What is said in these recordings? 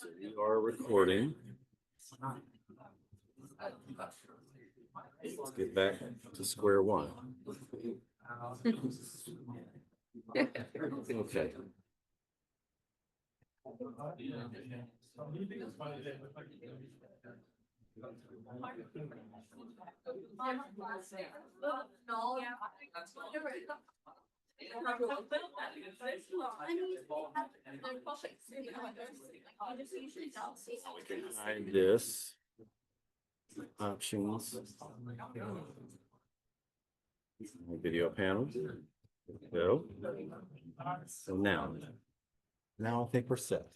So we are recording. Let's get back to square one. Okay. Hide this. Options. Video panel. Go. So now I think we're set.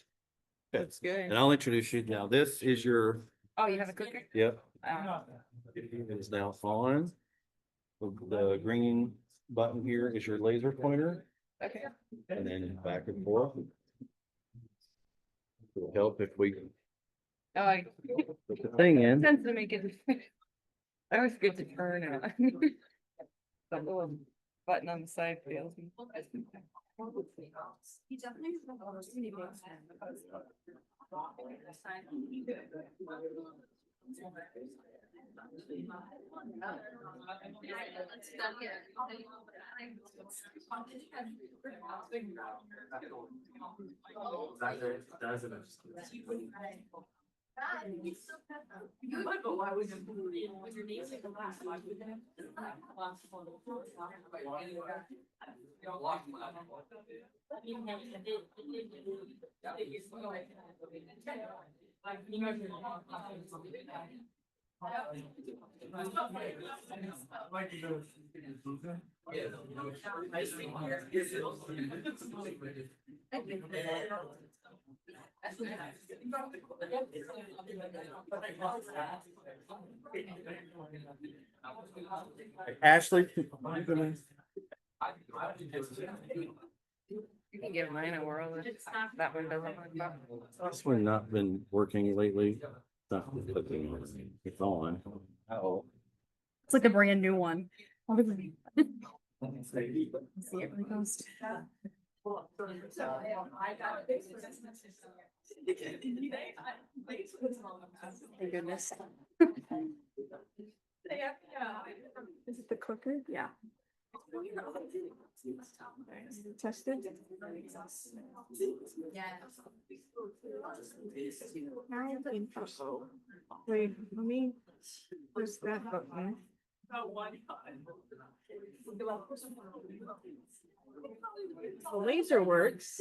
That's good. And I'll introduce you. Now, this is your, Oh, you have a cooker? yep, Oh. it is now on. The green button here is your laser pointer, Okay. and then back and forth. It'll help if we Oh, I put the thing in. tends to make it. I always get to turn it. The little button on the side fails me. He definitely. You would, but why would you? With your name, like the last one, would that? Ashley. You can give mine a whirl. If that one doesn't work. This one not been working lately. Not clicking on it. It's on. Oh. It's like a brand new one. See it really goes. Thank goodness. Is it the clicker? Yeah. Test it. Wait, let me press that button. The laser works.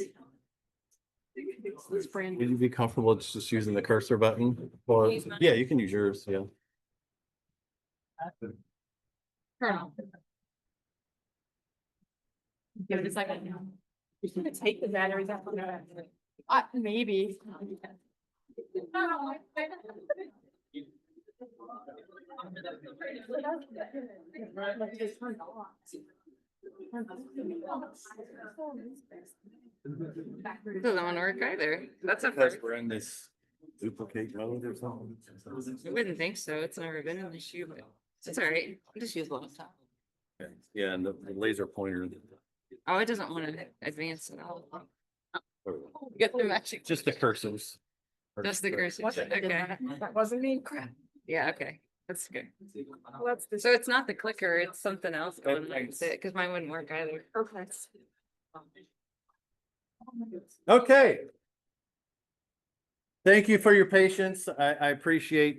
It's brand Would new. you be comfortable just using the cursor button? Or, yeah, you can use yours, yeah. Turn on. Give it a second. You're gonna take the batteries out. Maybe. Doesn't want to work either. That's a Because first. we're in this duplicate mode or something. I wouldn't think so. It's never been an issue, but it's all right. Just use laptop. Yeah, and the laser pointer. Oh, it doesn't want to advance at all. Get the matching. Just the cursors. Just the cursor. Okay. That wasn't me. Crap. Yeah, okay. That's good. Well, that's the. So it's not the clicker, it's something else going on with it, because mine wouldn't work either. Perfect. Okay. Thank you for your patience. I appreciate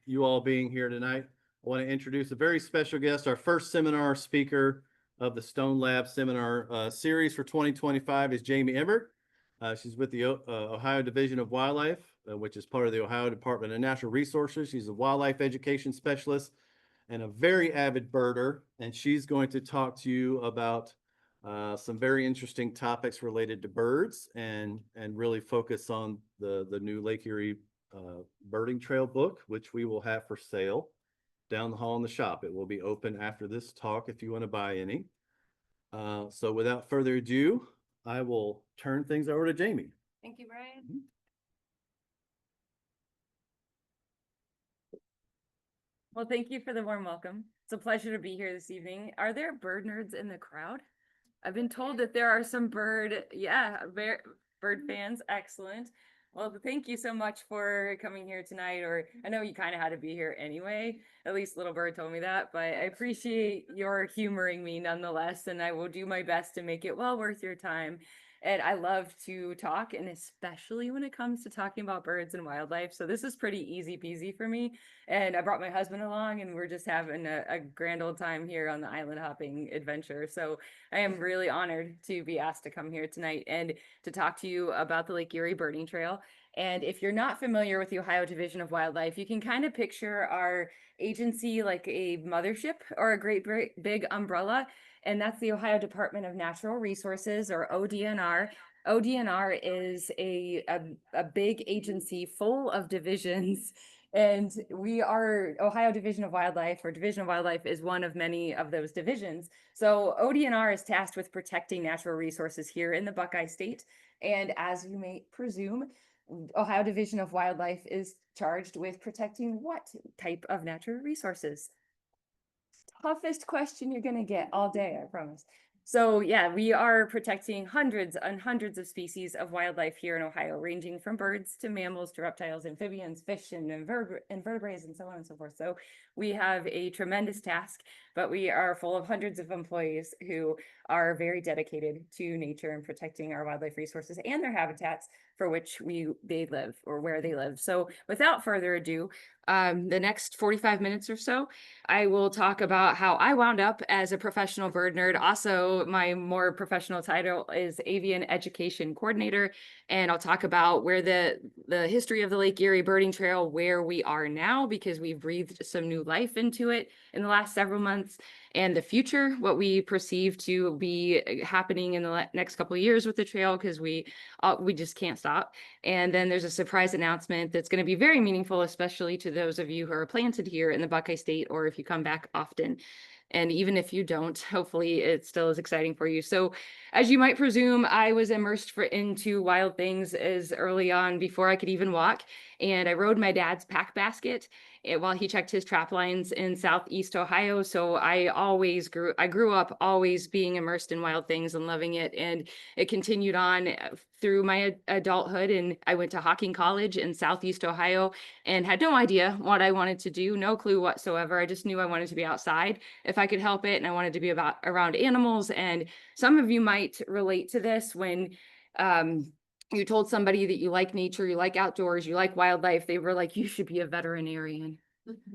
you all being here tonight. I want to introduce a very special guest, our first seminar speaker of the Stone Lab Seminar Series for 2025 is Jamie Emmert. She's with the Ohio Division of Wildlife, which is part of the Ohio Department of Natural Resources. She's a wildlife education specialist and a very avid birder, and she's going to talk to you about some very interesting topics related to birds and really focus on the new Lake Erie birding trail book, which we will have for sale. down the hall in the shop. It will be open after this talk if you want to buy any. So without further ado, I will turn things over to Jamie. Thank you, Brian. Well, thank you for the warm welcome. It's a pleasure to be here this evening. Are there bird nerds in the crowd? I've been told that there are some bird fans. Excellent. Well, thank you so much for coming here tonight, or I know you kind of had to be here anyway. At least Little Bird told me that, but I appreciate your humoring me nonetheless, and I will do my best to make it well worth your time. And I love to talk, and especially when it comes to talking about birds and wildlife. So this is pretty easy peasy for me. And I brought my husband along, and we're just having a grand old time here on the island hopping adventure. So I am really honored to be asked to come here tonight and to talk to you about the Lake Erie Birding Trail. And if you're not familiar with the Ohio Division of Wildlife, you can kind of picture our agency like a mothership or a great big umbrella. And that's the Ohio Department of Natural Resources, or ODNR. ODNR is a big agency full of divisions. And we are Ohio Division of Wildlife, or Division of Wildlife is one of many of those divisions. So ODNR is tasked with protecting natural resources here in the Buckeye State. And as you may presume, Ohio Division of Wildlife is charged with protecting what type of natural resources? Toughest question you're going to get all day, I promise. So yeah, we are protecting hundreds and hundreds of species of wildlife here in Ohio, ranging from birds to mammals to reptiles, amphibians, fish, and invertebrates, and so on and so forth. So we have a tremendous task, but we are full of hundreds of employees who are very dedicated to nature and protecting our wildlife resources and their habitats for which they live, or where they live. So without further ado, the next 45 minutes or so, I will talk about how I wound up as a professional bird nerd. Also, my more professional title is Avian Education Coordinator, and I'll talk about where the history of the Lake Erie Birding Trail, where we are now, because we've breathed some new life into it in the last several months, and the future, what we perceive to be happening in the next couple of years with the trail, because we just can't stop. And then there's a surprise announcement that's going to be very meaningful, especially to those of you who are planted here in the Buckeye State, or if you come back often. And even if you don't, hopefully it still is exciting for you. So as you might presume, I was immersed into wild things as early on before I could even walk. And I rode my dad's pack basket while he checked his trap lines in Southeast Ohio. So I grew up always being immersed in wild things and loving it. And it continued on through my adulthood. And I went to Hocking College in Southeast Ohio and had no idea what I wanted to do, no clue whatsoever. I just knew I wanted to be outside if I could help it. And I wanted to be around animals. And some of you might relate to this when, you told somebody that you like nature, you like outdoors, you like wildlife, they were like, you should be a veterinarian.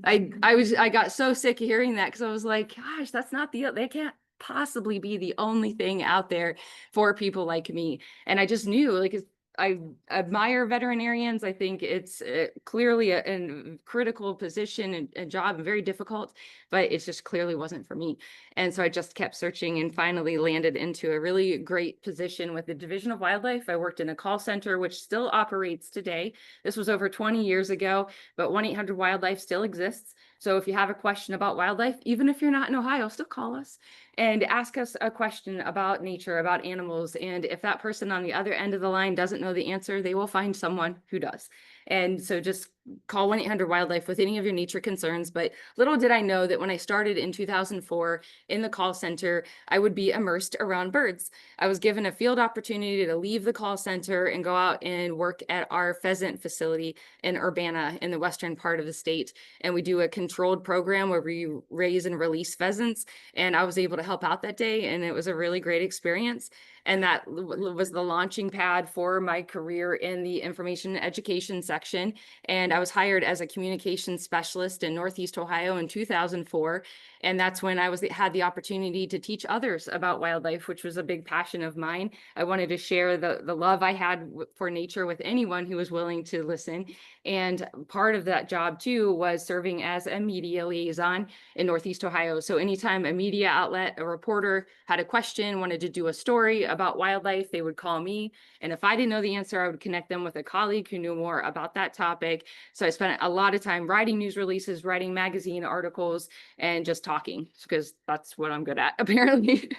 I got so sick of hearing that, because I was like, gosh, they can't possibly be the only thing out there for people like me. And I just knew, like, I admire veterinarians. I think it's clearly a critical position and a job, and very difficult, but it just clearly wasn't for me. And so I just kept searching and finally landed into a really great position with the Division of Wildlife. I worked in a call center, which still operates today. This was over 20 years ago, but 1-800-WILDLIFE still exists. So if you have a question about wildlife, even if you're not in Ohio, still call us and ask us a question about nature, about animals. And if that person on the other end of the line doesn't know the answer, they will find someone who does. And so just call 1-800-WILDLIFE with any of your nature concerns. But little did I know that when I started in 2004 in the call center, I would be immersed around birds. I was given a field opportunity to leave the call center and go out and work at our pheasant facility in Urbana in the western part of the state. And we do a controlled program where we raise and release pheasants. And I was able to help out that day, and it was a really great experience. And that was the launching pad for my career in the information education section. And I was hired as a communications specialist in Northeast Ohio in 2004. And that's when I had the opportunity to teach others about wildlife, which was a big passion of mine. I wanted to share the love I had for nature with anyone who was willing to listen. And part of that job too was serving as a media liaison in Northeast Ohio. So anytime a media outlet, a reporter had a question, wanted to do a story about wildlife, they would call me. And if I didn't know the answer, I would connect them with a colleague who knew more about that topic. So I spent a lot of time writing news releases, writing magazine articles, and just talking because that's what I'm good at, apparently.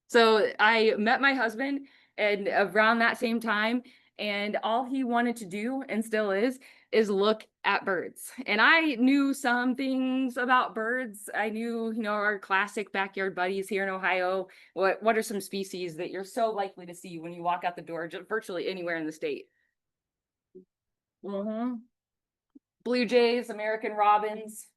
So I met my husband and around that same time, and all he wanted to do and still is look at birds. And I knew some things about birds. I knew, our classic backyard buddies here in Ohio. What are some species that you're so likely to see when you walk out the door, just virtually anywhere in the state? Blue jays, American robins,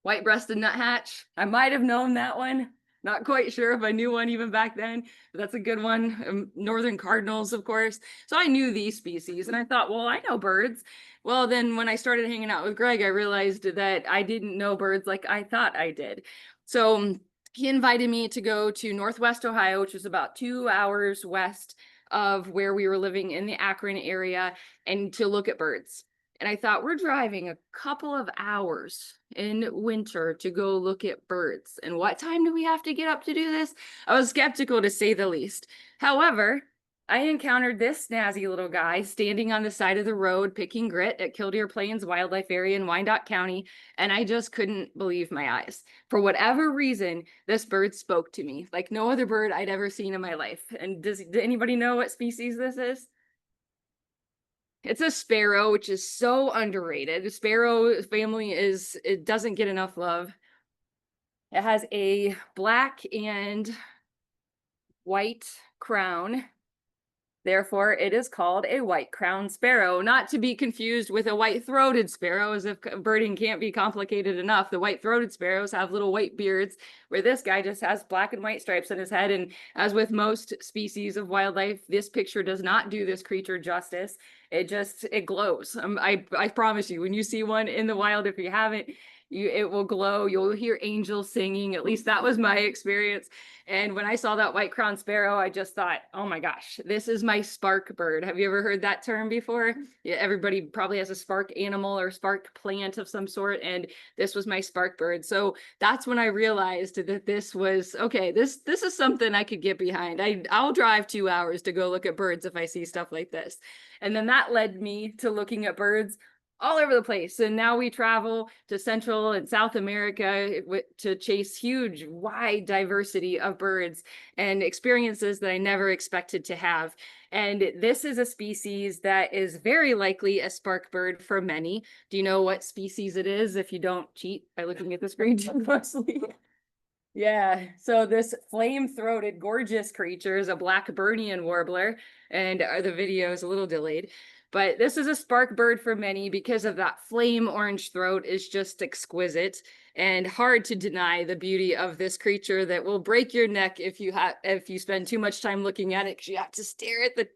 white-breasted nuthatch. I might have known that one. Not quite sure if I knew one even back then, but that's a good one. Northern cardinals, of course. So I knew these species and I thought, well, I know birds. Well, then when I started hanging out with Greg, I realized that I didn't know birds like I thought I did. So he invited me to go to Northwest Ohio, which was about 2 hours west of where we were living in the Akron area, and to look at birds. And I thought, we're driving a couple of hours in winter to go look at birds. And what time do we have to get up to do this? I was skeptical, to say the least. However, I encountered this snazzy little guy standing on the side of the road picking grit at Killdeer Plains Wildlife Area in Wyandotte County, and I just couldn't believe my eyes. For whatever reason, this bird spoke to me like no other bird I'd ever seen in my life. And does anybody know what species this is? It's a sparrow, which is so underrated. The sparrow family it doesn't get enough love. It has a black and white crown. Therefore, it is called a white-crowned sparrow, not to be confused with a white-throated sparrow, as if birding can't be complicated enough. The white-throated sparrows have little white beards, where this guy just has black and white stripes on his head. And as with most species of wildlife, this picture does not do this creature justice. It glows. I promise you, when you see one in the wild, if you haven't, it will glow. You'll hear angels singing. At least that was my experience. And when I saw that white-crowned sparrow, I just thought, oh my gosh, this is my spark bird. Have you ever heard that term before? Yeah, everybody probably has a spark animal or spark plant of some sort, and this was my spark bird. So that's when I realized that this was, okay, this is something I could get behind. I'll drive 2 hours to go look at birds if I see stuff like this. And then that led me to looking at birds all over the place. And now we travel to Central and South America to chase huge, wide diversity of birds and experiences that I never expected to have. And this is a species that is very likely a spark bird for many. Do you know what species it is if you don't cheat by looking at the screen too closely? Yeah, so this flame-throated, gorgeous creature is a Blackburnian warbler, and the video is a little delayed. But this is a spark bird for many because of that flame orange throat is just exquisite and hard to deny the beauty of this creature that will break your neck if you spend too much time looking at it, because you have to stare at the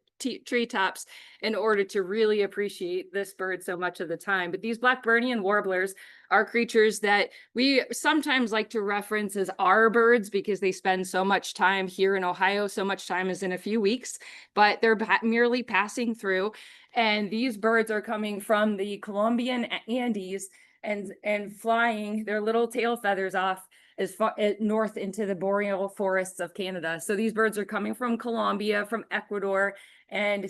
treetops in order to really appreciate this bird so much of the time. But these Blackburnian warblers are creatures that we sometimes like to reference as our birds because they spend so much time here in Ohio. So much time is in a few weeks, but they're merely passing through. And these birds are coming from the Colombian Andes and flying their little tail feathers off as far north into the boreal forests of Canada. So these birds are coming from Colombia, from Ecuador, and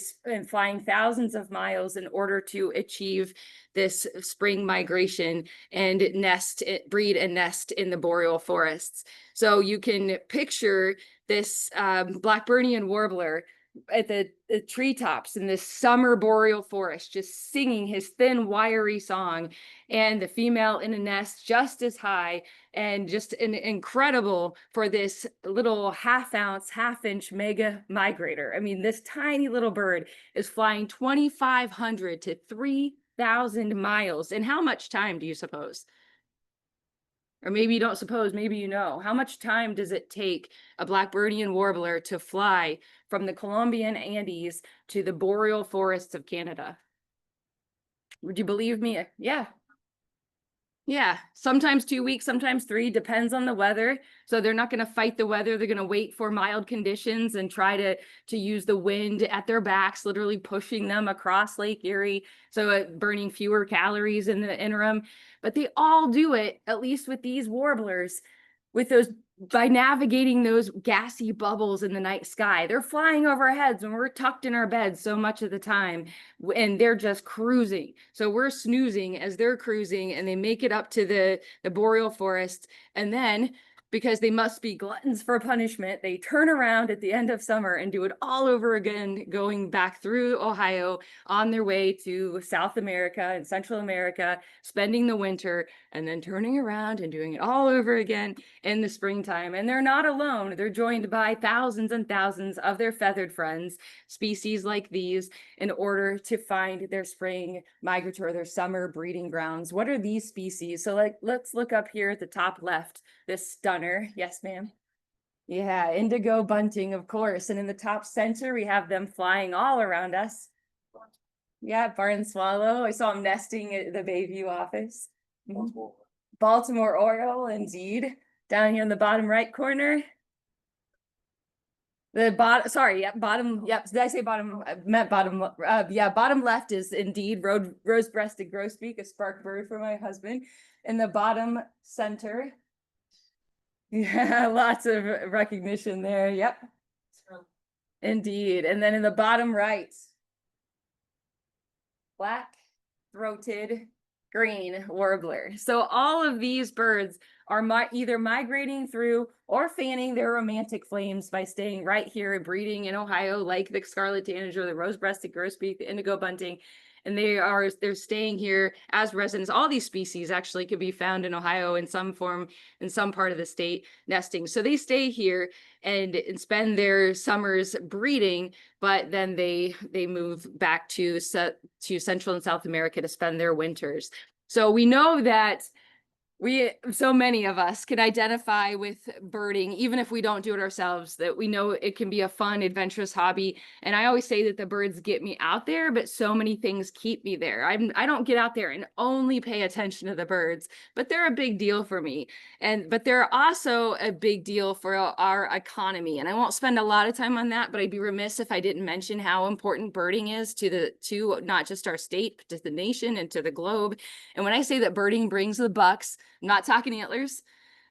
flying thousands of miles in order to achieve this spring migration and breed and nest in the boreal forests. So you can picture this Blackburnian warbler at the treetops in this summer boreal forest, just singing his thin, wiry song, and the female in a nest just as high, and just incredible for this little half-ounce, half-inch mega migrator. I mean, this tiny little bird is flying 2,500 to 3,000 miles. In how much time do you suppose? Or maybe you don't suppose, maybe you know. How much time does it take a Blackburnian warbler to fly from the Colombian Andes to the boreal forests of Canada? Would you believe me? Yeah. Yeah, sometimes 2 weeks, sometimes 3, depends on the weather. So they're not going to fight the weather. They're going to wait for mild conditions and try to use the wind at their backs, literally pushing them across Lake Erie. So burning fewer calories in the interim. But they all do it, at least with these warblers, with those, by navigating those gassy bubbles in the night sky. They're flying over our heads when we're tucked in our beds so much of the time, and they're just cruising. So we're snoozing as they're cruising, and they make it up to the boreal forest. And then, because they must be gluttons for punishment, they turn around at the end of summer and do it all over again, going back through Ohio on their way to South America and Central America, spending the winter, and then turning around and doing it all over again in the springtime. And they're not alone. They're joined by thousands and thousands of their feathered friends, species like these, in order to find their spring migratory, their summer breeding grounds. What are these species? So let's look up here at the top left, this stunner. Yes, ma'am. Yeah, indigo bunting, of course. And in the top center, we have them flying all around us. Yeah, barn swallow. I saw him nesting at the Bayview office. Baltimore Oriole, indeed. Down here in the bottom right corner. The bottom, sorry, yep, bottom, yep, did I say bottom? I meant bottom, yeah, bottom left is indeed rose-breasted grosbeak, a spark bird for my husband. In the bottom center. Yeah, lots of recognition there, yep. Indeed, and then in the bottom right. Black-throated green warbler. So all of these birds are either migrating through or fanning their romantic flames by staying right here and breeding in Ohio, like the scarlet tanager, the rose-breasted grosbeak, the indigo bunting. And they're staying here as residents. All these species actually could be found in Ohio in some form, in some part of the state, nesting. So they stay here and spend their summers breeding, but then they move back to Central and South America to spend their winters. So we know that so many of us can identify with birding, even if we don't do it ourselves, that we know it can be a fun, adventurous hobby. And I always say that the birds get me out there, but so many things keep me there. I don't get out there and only pay attention to the birds, but they're a big deal for me. But they're also a big deal for our economy. And I won't spend a lot of time on that, but I'd be remiss if I didn't mention how important birding is to not just our state, but to the nation and to the globe. And when I say that birding brings the bucks, I'm not talking antlers.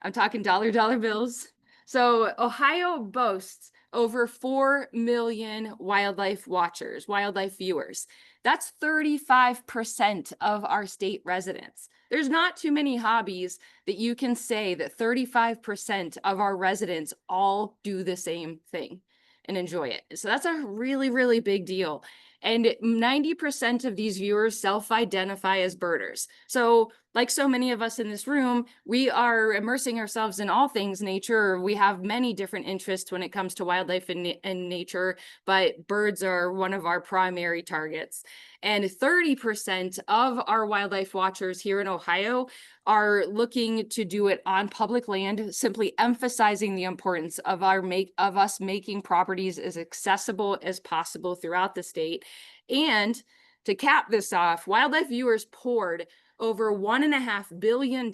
I'm talking dollar bills. So Ohio boasts over 4 million wildlife watchers, wildlife viewers. That's 35% of our state residents. There's not too many hobbies that you can say that 35% of our residents all do the same thing and enjoy it. So that's a really, really big deal. And 90% of these viewers self-identify as birders. So like so many of us in this room, we are immersing ourselves in all things nature. We have many different interests when it comes to wildlife and nature, but birds are one of our primary targets. And 30% of our wildlife watchers here in Ohio are looking to do it on public land, simply emphasizing the importance of us making properties as accessible as possible throughout the state. And to cap this off, wildlife viewers poured over $1.5 billion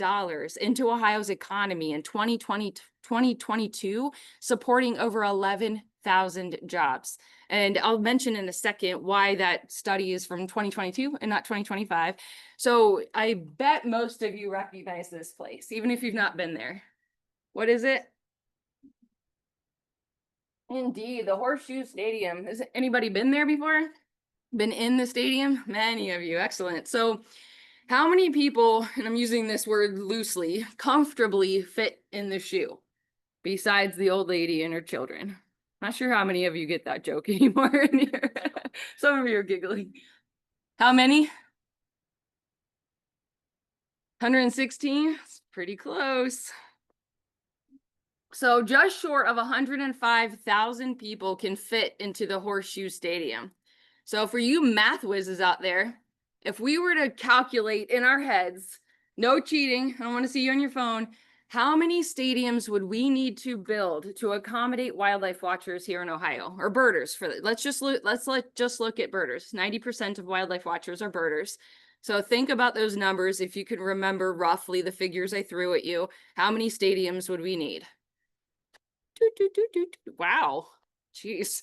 into Ohio's economy in 2022, supporting over 11,000 jobs. And I'll mention in a second why that study is from 2022 and not 2025. So I bet most of you recognize this place, even if you've not been there. What is it? Indeed, the Horseshoe Stadium. Has anybody been there before? Been in the stadium? Many of you, excellent. So how many people, and I'm using this word loosely, comfortably fit in the shoe besides the old lady and her children? Not sure how many of you get that joke anymore in here. Some of you are giggling. How many? 116? It's pretty close. So just short of 105,000 people can fit into the Horseshoe Stadium. So for you math whizzes out there, if we were to calculate in our heads, no cheating, I don't want to see you on your phone, how many stadiums would we need to build to accommodate wildlife watchers here in Ohio, or birders? Let's just look at birders. 90% of wildlife watchers are birders. So think about those numbers. If you can remember roughly the figures I threw at you, how many stadiums would we need? Wow. Jeez.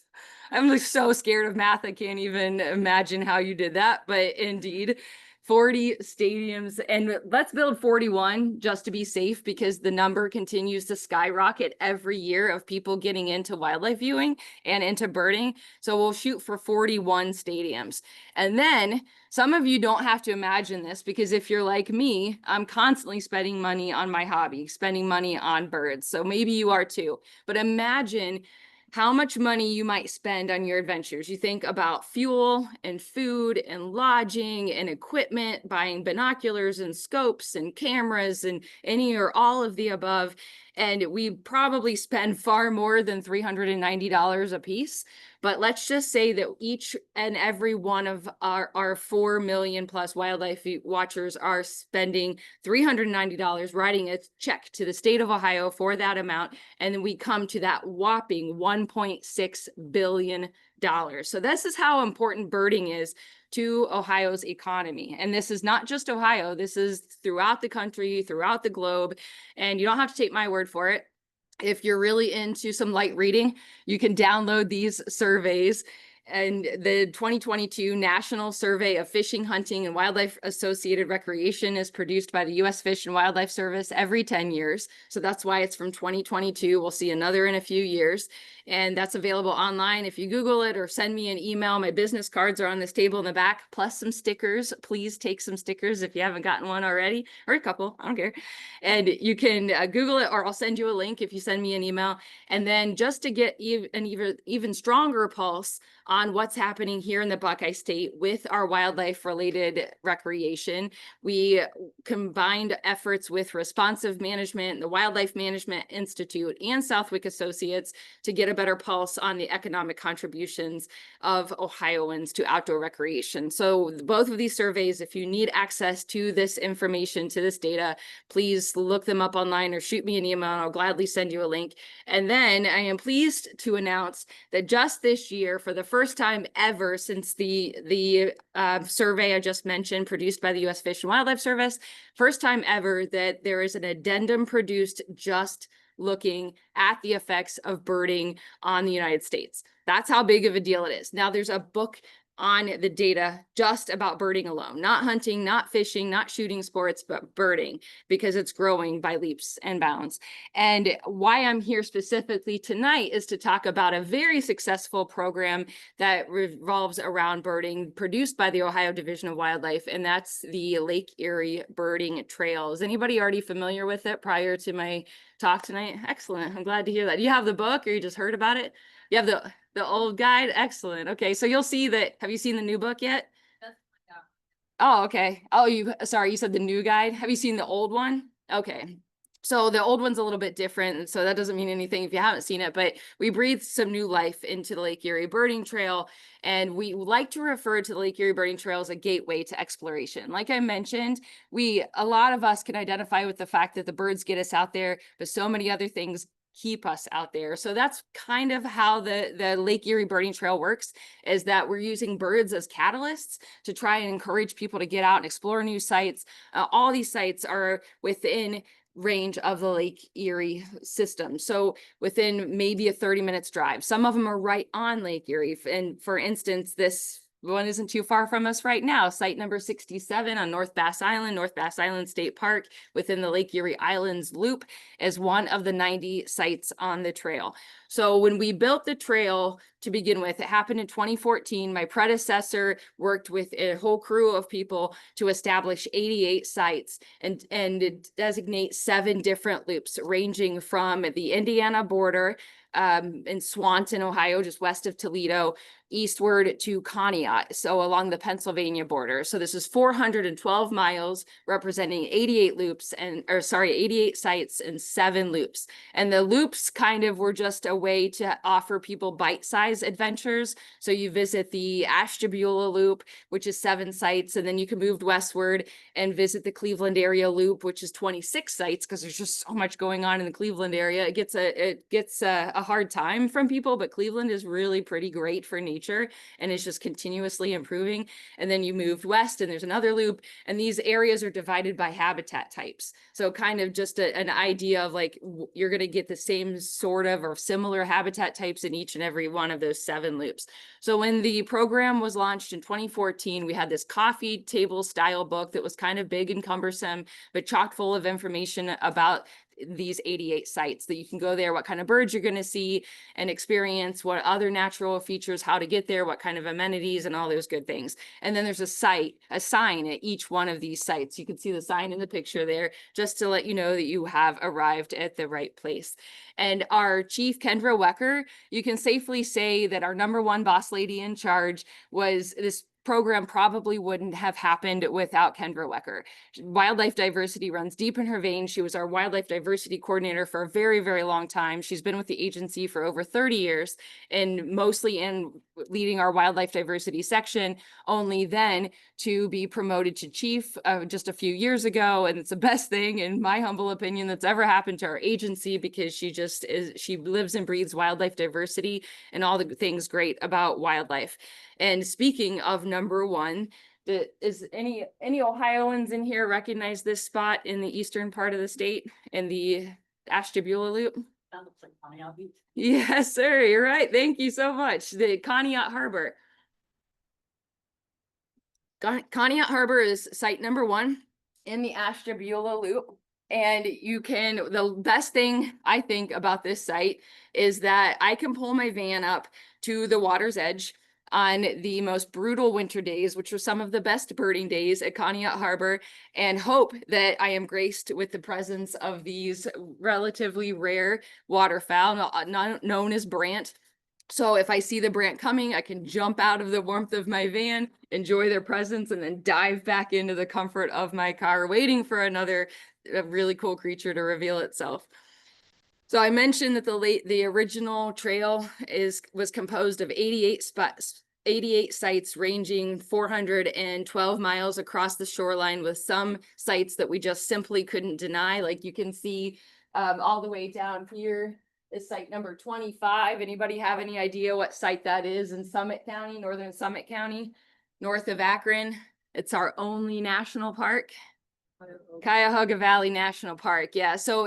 I'm like so scared of math. I can't even imagine how you did that, but indeed 40 stadiums, and let's build 41 just to be safe, because the number continues to skyrocket every year of people getting into wildlife viewing and into birding. So we'll shoot for 41 stadiums. And then some of you don't have to imagine this, because if you're like me, I'm constantly spending money on my hobby, spending money on birds. So maybe you are too. But imagine how much money you might spend on your adventures. You think about fuel and food and lodging and equipment, buying binoculars and scopes and cameras and any or all of the above. And we probably spend far more than $390 a piece. But let's just say that each and every one of our 4 million plus wildlife watchers are spending $390, writing a check to the state of Ohio for that amount. And then we come to that whopping $1.6 billion. So this is how important birding is to Ohio's economy. And this is not just Ohio, this is throughout the country, throughout the globe. And you don't have to take my word for it. If you're really into some light reading, you can download these surveys. And the 2022 National Survey of Fishing, Hunting, and Wildlife Associated Recreation is produced by the U.S. Fish and Wildlife Service every 10 years. So that's why it's from 2022. We'll see another in a few years. And that's available online. If you Google it or send me an email, my business cards are on this table in the back, plus some stickers. Please take some stickers if you haven't gotten one already, or a couple, I don't care. And you can Google it, or I'll send you a link if you send me an email. And then just to get an even stronger pulse on what's happening here in the Buckeye State with our wildlife related recreation, we combined efforts with Responsive Management, the Wildlife Management Institute, and Southwick Associates to get a better pulse on the economic contributions of Ohioans to outdoor recreation. So both of these surveys, if you need access to this information, to this data, please look them up online or shoot me an email. I'll gladly send you a link. And then I am pleased to announce that just this year, for the first time ever since the survey I just mentioned, produced by the U.S. Fish and Wildlife Service, first time ever that there is an addendum produced just looking at the effects of birding on the United States. That's how big of a deal it is. Now there's a book on the data just about birding alone, not hunting, not fishing, not shooting sports, but birding, because it's growing by leaps and bounds. And why I'm here specifically tonight is to talk about a very successful program that revolves around birding produced by the Ohio Division of Wildlife, and that's the Lake Erie Birding Trail. Is anybody already familiar with it prior to my talk tonight? Excellent. I'm glad to hear that. Do you have the book, or you just heard about it? You have the old guide? Excellent. Okay, so you'll see that. Have you seen the new book yet? Oh, okay. Oh, sorry, you said the new guide. Have you seen the old one? Okay. So the old one's a little bit different, so that doesn't mean anything if you haven't seen it, but we breathed some new life into the Lake Erie Birding Trail, and we like to refer to the Lake Erie Birding Trail as a gateway to exploration. Like I mentioned, a lot of us can identify with the fact that the birds get us out there, but so many other things keep us out there. So that's kind of how the Lake Erie Birding Trail works, is that we're using birds as catalysts to try and encourage people to get out and explore new sites. All these sites are within range of the Lake Erie system. So within maybe a 30 minutes drive. Some of them are right on Lake Erie. And for instance, this one isn't too far from us right now. Site number 67 on North Bass Island State Park within the Lake Erie Islands Loop is one of the 90 sites on the trail. So when we built the trail to begin with, it happened in 2014. My predecessor worked with a whole crew of people to establish 88 sites and designate 7 different loops, ranging from the Indiana border in Swanton, Ohio, just west of Toledo, eastward to Conneaut, so along the Pennsylvania border. So this is 412 miles, representing 88 sites and 7 loops. And the loops kind of were just a way to offer people bite-sized adventures. So you visit the Ashtabula Loop, which is 7 sites, and then you can move westward and visit the Cleveland area loop, which is 26 sites, because there's just so much going on in the Cleveland area. It gets a hard time from people, but Cleveland is really pretty great for nature, and it's just continuously improving. And then you moved west and there's another loop, and these areas are divided by habitat types. So kind of just an idea of like, you're going to get the same sort of or similar habitat types in each and every one of those 7 loops. So when the program was launched in 2014, we had this coffee table style book that was kind of big and cumbersome, but chock full of information about these 88 sites that you can go there, what kind of birds you're going to see and experience, what other natural features, how to get there, what kind of amenities and all those good things. And then there's a sign at each one of these sites. You can see the sign in the picture there just to let you know that you have arrived at the right place. And our chief, Kendra Wecker, you can safely say that our #1 boss lady in charge was this program probably wouldn't have happened without Kendra Wecker. Wildlife diversity runs deep in her veins. She was our wildlife diversity coordinator for a very, very long time. She's been with the agency for over 30 years and mostly in leading our wildlife diversity section, only then to be promoted to chief just a few years ago. And it's the best thing, in my humble opinion, that's ever happened to our agency, because she lives and breathes wildlife diversity and all the things great about wildlife. And speaking of #1, is any Ohioans in here recognize this spot in the eastern part of the state in the Ashtabula Loop? That looks like Pontiac Beach. Yes, sir. You're right. Thank you so much. The Conneaut Harbor. Conneaut Harbor is site #1 in the Ashtabula Loop. And the best thing I think about this site is that I can pull my van up to the water's edge on the most brutal winter days, which are some of the best birding days at Conneaut Harbor, and hope that I am graced with the presence of these relatively rare waterfowl, known as brant. So if I see the brant coming, I can jump out of the warmth of my van, enjoy their presence, and then dive back into the comfort of my car, waiting for another really cool creature to reveal itself. So I mentioned that the original trail was composed of 88 spots, 88 sites ranging 412 miles across the shoreline, with some sites that we just simply couldn't deny. Like you can see all the way down here is site number 25. Anybody have any idea what site that is in Summit County, northern Summit County, north of Akron? It's our only national park. Cuyahoga Valley National Park. Yeah, so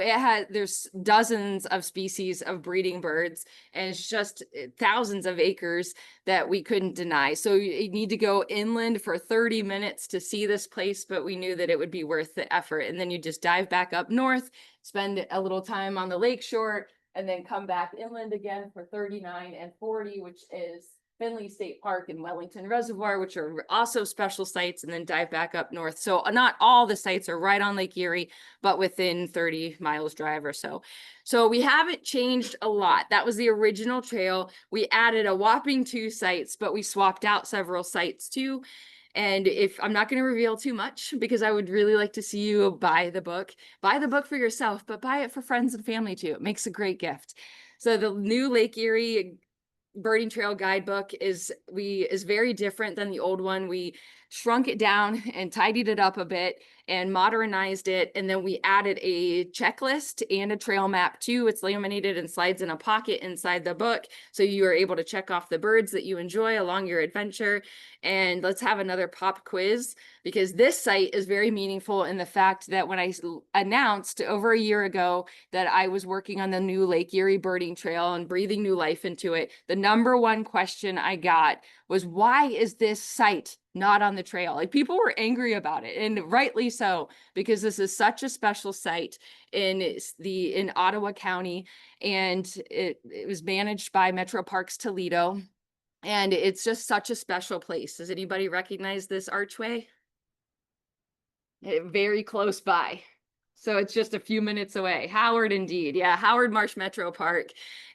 there's dozens of species of breeding birds, and it's just thousands of acres that we couldn't deny. So you need to go inland for 30 minutes to see this place, but we knew that it would be worth the effort. And then you just dive back up north, spend a little time on the lakeshore, and then come back inland again for 39 and 40, which is Finley State Park and Wellington Reservoir, which are also special sites, and then dive back up north. So not all the sites are right on Lake Erie, but within 30 miles drive or so. So we haven't changed a lot. That was the original trail. We added a whopping 2 sites, but we swapped out several sites too. And I'm not going to reveal too much, because I would really like to see you buy the book for yourself, but buy it for friends and family too. It makes a great gift. So the new Lake Erie Birding Trail guidebook is very different than the old one. We shrunk it down and tidied it up a bit and modernized it. And then we added a checklist and a trail map too. It's laminated and slides in a pocket inside the book, so you are able to check off the birds that you enjoy along your adventure. And let's have another pop quiz, because this site is very meaningful in the fact that when I announced over a year ago that I was working on the new Lake Erie Birding Trail and breathing new life into it, the #1 question I got was, why is this site not on the trail? Like, people were angry about it, and rightly so, because this is such a special site in Ottawa County, and it was managed by Metro Parks Toledo. And it's just such a special place. Does anybody recognize this archway? Very close by. So it's just a few minutes away. Howard, indeed. Yeah, Howard Marsh Metro Park.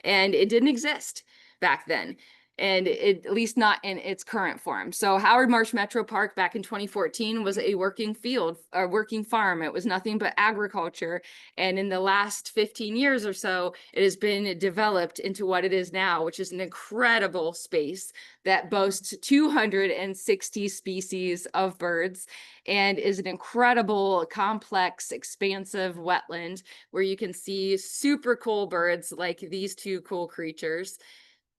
And it didn't exist back then, and at least not in its current form. So Howard Marsh Metro Park back in 2014 was a working farm. It was nothing but agriculture. And in the last 15 years or so, it has been developed into what it is now, which is an incredible space that boasts 260 species of birds and is an incredible, complex, expansive wetland where you can see super cool birds like these 2 cool creatures.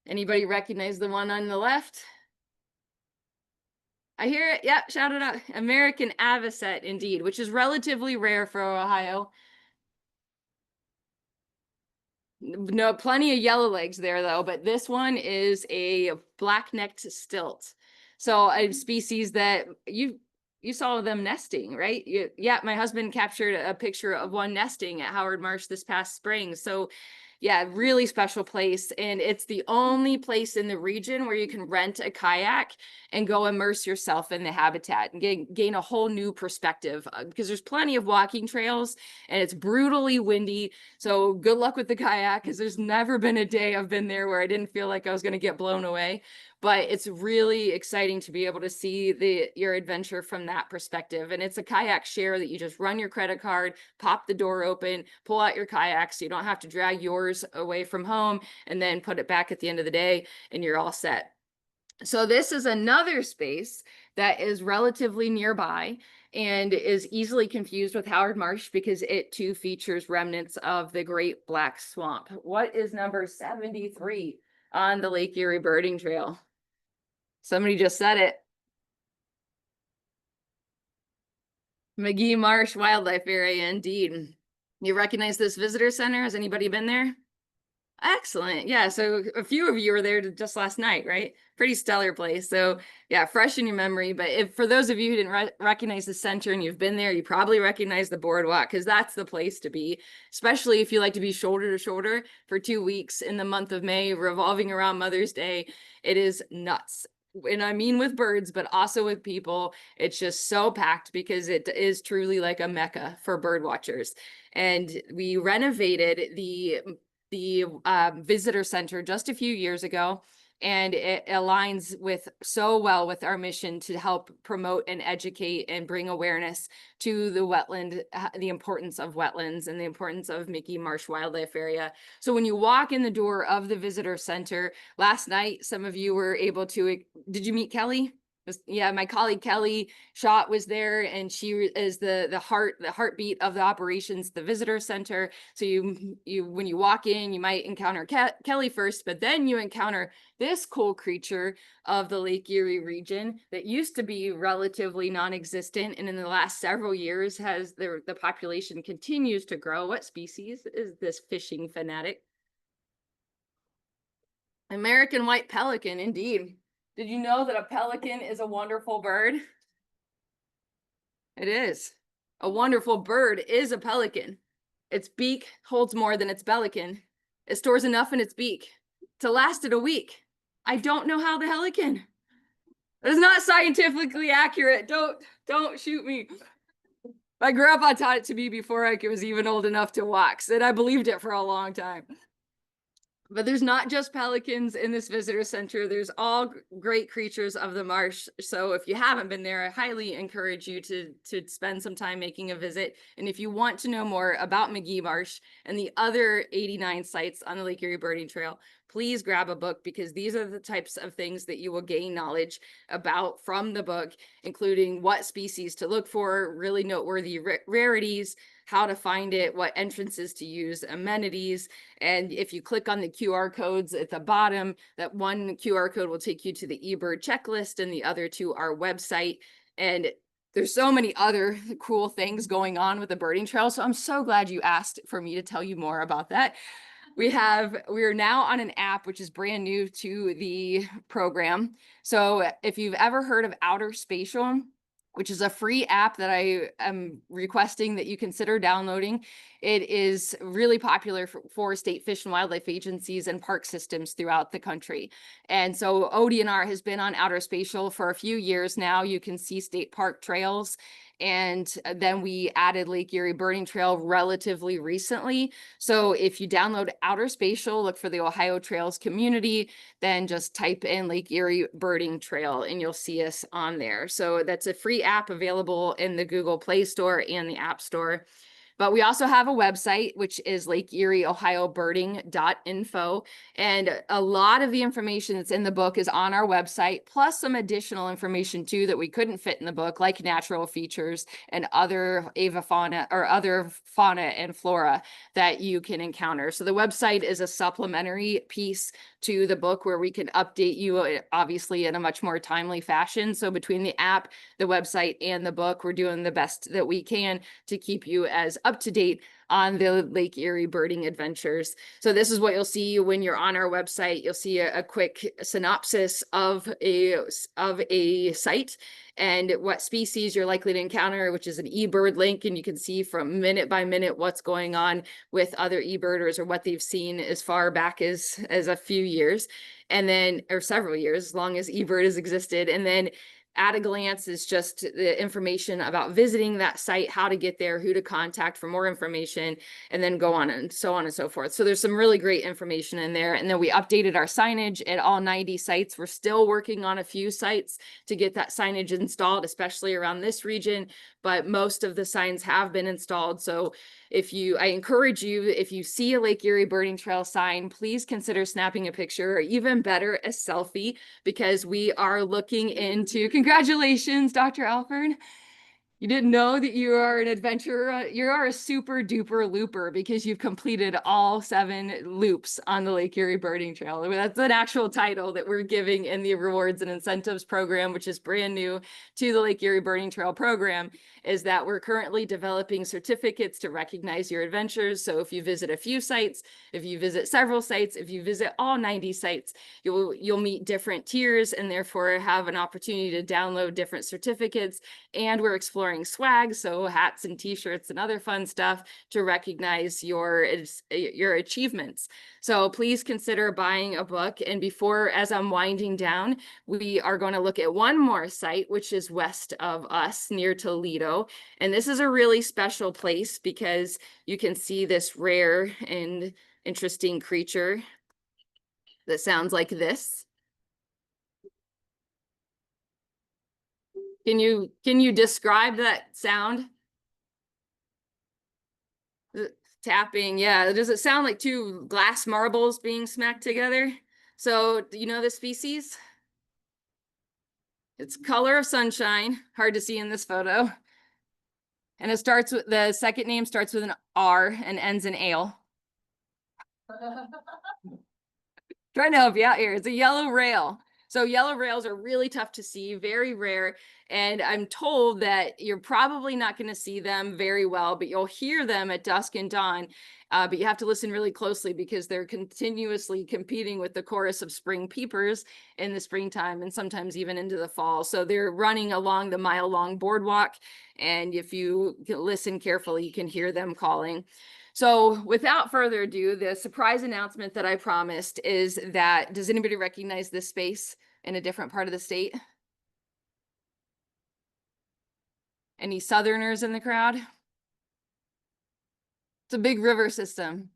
Anybody recognize the one on the left? I hear it. Yep, shout it out. American avocet, indeed, which is relatively rare for Ohio. No, plenty of yellow legs there though, but this one is a black-necked stilt. So a species that you saw them nesting, right? Yeah, my husband captured a picture of one nesting at Howard Marsh this past spring. So yeah, really special place. And it's the only place in the region where you can rent a kayak and go immerse yourself in the habitat and gain a whole new perspective, because there's plenty of walking trails and it's brutally windy. So good luck with the kayak, because there's never been a day I've been there where I didn't feel like I was going to get blown away. But it's really exciting to be able to see your adventure from that perspective. And it's a kayak share that you just run your credit card, pop the door open, pull out your kayak so you don't have to drag yours away from home, and then put it back at the end of the day and you're all set. So this is another space that is relatively nearby and is easily confused with Howard Marsh because it too features remnants of the Great Black Swamp. What is number 73 on the Lake Erie Birding Trail? Somebody just said it. McGee Marsh Wildlife Area, indeed. You recognize this visitor center? Has anybody been there? Excellent. Yeah. So a few of you were there just last night, right? Pretty stellar place. So yeah, fresh in your memory. But if for those of you who didn't recognize the center and you've been there, you probably recognize the boardwalk, because that's the place to be, especially if you like to be shoulder to shoulder for 2 weeks in the month of May, revolving around Mother's Day. It is nuts. And I mean with birds, but also with people. It's just so packed because it is truly like a mecca for bird watchers. And we renovated the visitor center just a few years ago, and it aligns with so well with our mission to help promote and educate and bring awareness to the wetland, the importance of wetlands and the importance of McGee Marsh Wildlife Area. So when you walk in the door of the visitor center, last night, some of you were able to, did you meet Kelly? Yeah, my colleague Kelly Schott was there, and she is the heartbeat of the operations, the visitor center. So you when you walk in, you might encounter Kelly first, but then you encounter this cool creature of the Lake Erie region that used to be relatively non-existent, and in the last several years has the population continues to grow. What species is this fishing fanatic? American white pelican, indeed. Did you know that a pelican is a wonderful bird? It is. A wonderful bird is a pelican. Its beak holds more than its bellican. It stores enough in its beak to last it a week. I don't know how the hell it can. It is not scientifically accurate. Don't shoot me. My grandpa taught it to me before I was even old enough to walk, and I believed it for a long time. But there's not just pelicans in this visitor center. There's all great creatures of the marsh. So if you haven't been there, I highly encourage you to spend some time making a visit. And if you want to know more about McGee Marsh and the other 89 sites on the Lake Erie Birding Trail, please grab a book, because these are the types of things that you will gain knowledge about from the book, including what species to look for, really noteworthy rarities, how to find it, what entrances to use, amenities. And if you click on the QR codes at the bottom, that one QR code will take you to the eBird checklist and the other to our website. And there's so many other cool things going on with the birding trail. So I'm so glad you asked for me to tell you more about that. We are now on an app which is brand new to the program. So if you've ever heard of Outer Spatial, which is a free app that I am requesting that you consider downloading. It is really popular for state fish and wildlife agencies and park systems throughout the country. And so ODNR has been on Outer Spatial for a few years now. You can see state park trails. And then we added Lake Erie Birding Trail relatively recently. So if you download Outer Spatial, look for the Ohio Trails community, then just type in Lake Erie Birding Trail and you'll see us on there. So that's a free app available in the Google Play Store and the App Store. But we also have a website, which is lakeerieohiobirding.info. And a lot of the information that's in the book is on our website, plus some additional information too that we couldn't fit in the book, like natural features and other avifauna or other fauna and flora that you can encounter. So the website is a supplementary piece to the book where we can update you, obviously in a much more timely fashion. So between the app, the website, and the book, we're doing the best that we can to keep you as up up to date on the Lake Erie birding adventures. So this is what you'll see when you're on our website. You'll see a quick synopsis of a site and what species you're likely to encounter, which is an eBird link, and you can see from minute by minute what's going on with other eBirders or what they've seen as far back as a few years, and then or several years, as long as eBird has existed. And then at a glance is just the information about visiting that site, how to get there, who to contact for more information, and then go on and so on and so forth. So there's some really great information in there. And then we updated our signage at all 90 sites. We're still working on a few sites to get that signage installed, especially around this region, but most of the signs have been installed. So I encourage you, if you see a Lake Erie Birding Trail sign, please consider snapping a picture, or even better, a selfie, because we are looking into, congratulations, Dr. Alford. You didn't know that you are an adventurer. You are a super duper looper because you've completed all 7 loops on the Lake Erie Birding Trail. That's an actual title that we're giving in the rewards and incentives program, which is brand new to the Lake Erie Birding Trail program, is that we're currently developing certificates to recognize your adventures. So if you visit a few sites, if you visit several sites, if you visit all 90 sites, you'll meet different tiers and therefore have an opportunity to download different certificates. And we're exploring swag, so hats and t-shirts and other fun stuff to recognize your achievements. So please consider buying a book. And before, as I'm winding down, we are going to look at one more site, which is west of us near Toledo. And this is a really special place because you can see this rare and interesting creature that sounds like this. Can you describe that sound? Tapping, yeah. Does it sound like 2 glass marbles being smacked together? So, do you know the species? It's color of sunshine, hard to see in this photo. And it starts with, the second name starts with an R and ends in ale. Trying to help you out here. It's a yellow rail. So yellow rails are really tough to see, very rare. And I'm told that you're probably not going to see them very well, but you'll hear them at dusk and dawn. But you have to listen really closely because they're continuously competing with the chorus of spring peepers in the springtime and sometimes even into the fall. So they're running along the mile-long boardwalk. And if you listen carefully, you can hear them calling. So without further ado, the surprise announcement that I promised is that, does anybody recognize this space in a different part of the state? Any Southerners in the crowd? It's a big river system.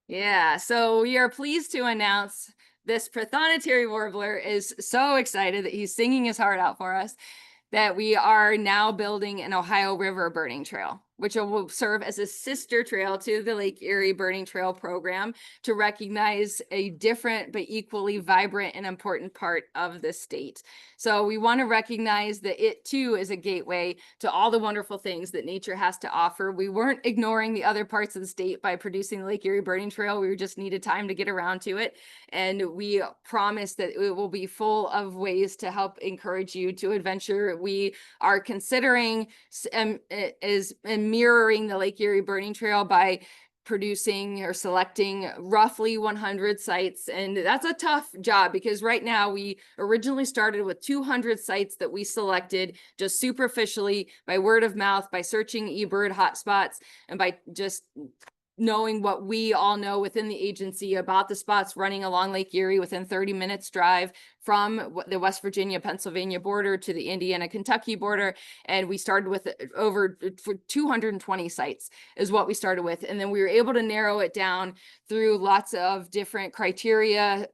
Yeah, so we are pleased to announce this Prothonotary warbler is so excited that he's singing his heart out for us that we are now building an Ohio River birding trail, which will serve as a sister trail to the Lake Erie Birding Trail program to recognize a different but equally vibrant and important part of the state. So we want to recognize that it too is a gateway to all the wonderful things that nature has to offer. We weren't ignoring the other parts of the state by producing the Lake Erie Birding Trail. We just needed time to get around to it. And we promise that it will be full of ways to help encourage you to adventure. We are considering mirroring the Lake Erie Birding Trail by producing or selecting roughly 100 sites. And that's a tough job because right now we originally started with 200 sites that we selected just superficially by word of mouth, by searching eBird hotspots, and by just knowing what we all know within the agency about the spots running along Lake Erie within 30 minutes drive from the West Virginia, Pennsylvania border to the Indiana, Kentucky border. And we started with over 220 sites is what we started with. And then we were able to narrow it down through lots of different criteria,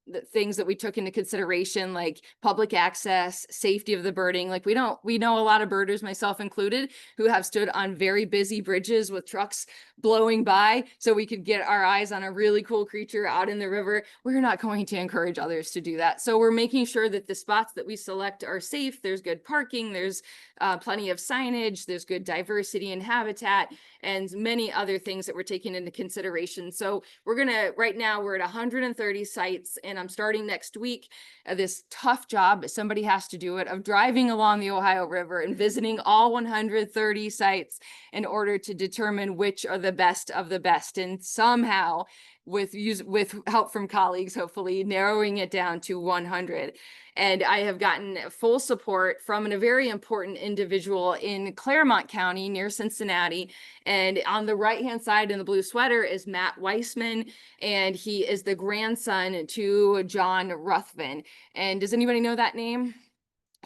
the things that we took into consideration, like public access, safety of the birding. Like we know a lot of birders, myself included, who have stood on very busy bridges with trucks blowing by so we could get our eyes on a really cool creature out in the river. We're not going to encourage others to do that. So we're making sure that the spots that we select are safe. There's good parking, there's plenty of signage, there's good diversity and habitat, and many other things that we're taking into consideration. So right now we're at 130 sites in I'm starting next week this tough job, but somebody has to do it, of driving along the Ohio River and visiting all 130 sites in order to determine which are the best of the best, and somehow with help from colleagues, hopefully narrowing it down to 100. And I have gotten full support from a very important individual in Claremont County near Cincinnati. And on the right-hand side in the blue sweater is Matt Weissman, and he is the grandson to John Ruthven. And does anybody know that name?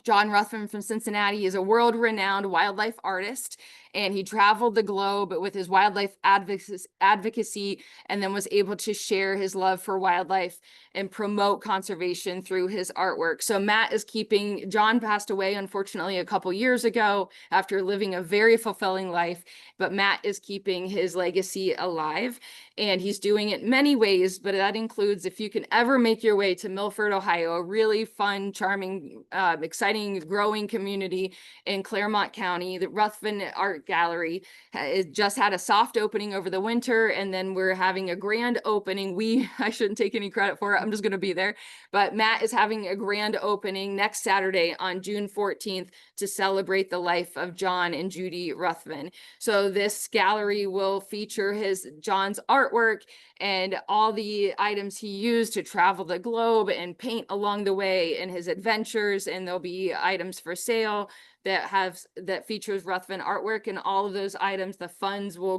John Ruthven from Cincinnati is a world-renowned wildlife artist, and he traveled the globe with his wildlife advocacy, and then was able to share his love for wildlife and promote conservation through his artwork. So Matt is keeping, John passed away, unfortunately, a couple years ago after living a very fulfilling life, but Matt is keeping his legacy alive, and he's doing it many ways, but that includes, if you can ever make your way to Milford, Ohio, a really fun, charming, exciting, growing community in Claremont County, the Ruthven Art Gallery just had a soft opening over the winter, and then we're having a grand opening. I shouldn't take any credit for it, I'm just going to be there, but Matt is having a grand opening next Saturday on June 14th to celebrate the life of John and Judy Ruthven. So this gallery will feature John's artwork and all the items he used to travel the globe and paint along the way in his adventures, and there'll be items for sale that features Ruthven artwork, and all of those items, the proceeds will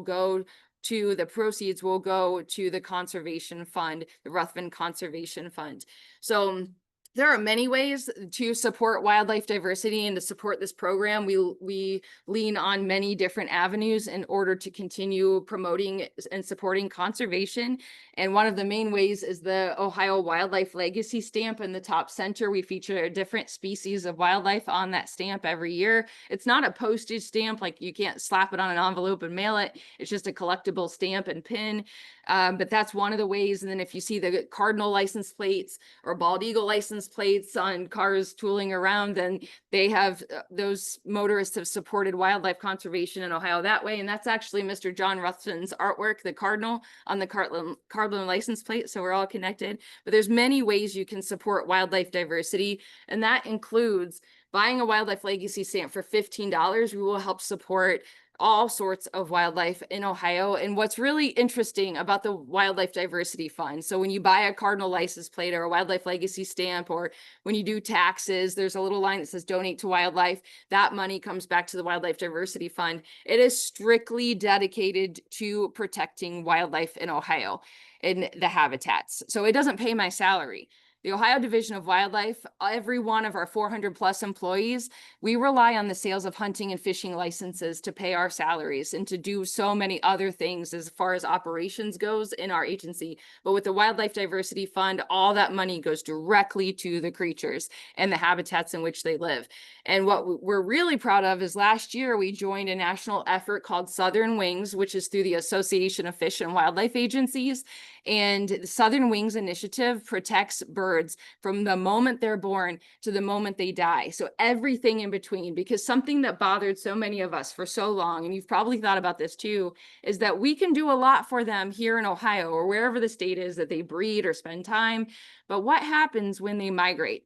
go to the conservation fund, the Ruthven Conservation Fund. So there are many ways to support wildlife diversity and to support this program. We lean on many different avenues in order to continue promoting and supporting conservation. And one of the main ways is the Ohio Wildlife Legacy Stamp. In the top center, we feature different species of wildlife on that stamp every year. It's not a postage stamp, like you can't slap it on an envelope and mail it. It's just a collectible stamp and pin. But that's one of the ways. And then if you see the cardinal license plates or bald eagle license plates on cars tooling around, then they have, those motorists have supported wildlife conservation in Ohio that way. And that's actually Mr. John Ruthven's artwork, the cardinal on the cardinal license plate. So we're all connected, but there's many ways you can support wildlife diversity. And that includes buying a wildlife legacy stamp for $15. We will help support all sorts of wildlife in Ohio. And what's really interesting about the Wildlife Diversity Fund, so when you buy a cardinal license plate or a wildlife legacy stamp, or when you do taxes, there's a little line that says donate to wildlife. That money comes back to the Wildlife Diversity Fund. It is strictly dedicated to protecting wildlife in Ohio and the habitats. So it doesn't pay my salary. The Ohio Division of Wildlife, every one of our 400+ employees, we rely on the sales of hunting and fishing licenses to pay our salaries and to do so many other things as far as operations goes in our agency. But with the Wildlife Diversity Fund, all that money goes directly to the creatures and the habitats in which they live. And what we're really proud of is last year we joined a national effort called Southern Wings, which is through the Association of Fish and Wildlife Agencies. And the Southern Wings Initiative protects birds from the moment they're born to the moment they die. So everything in between, because something that bothered so many of us for so long, and you've probably thought about this too, is that we can do a lot for them here in Ohio or wherever the state is that they breed or spend time. But what happens when they migrate?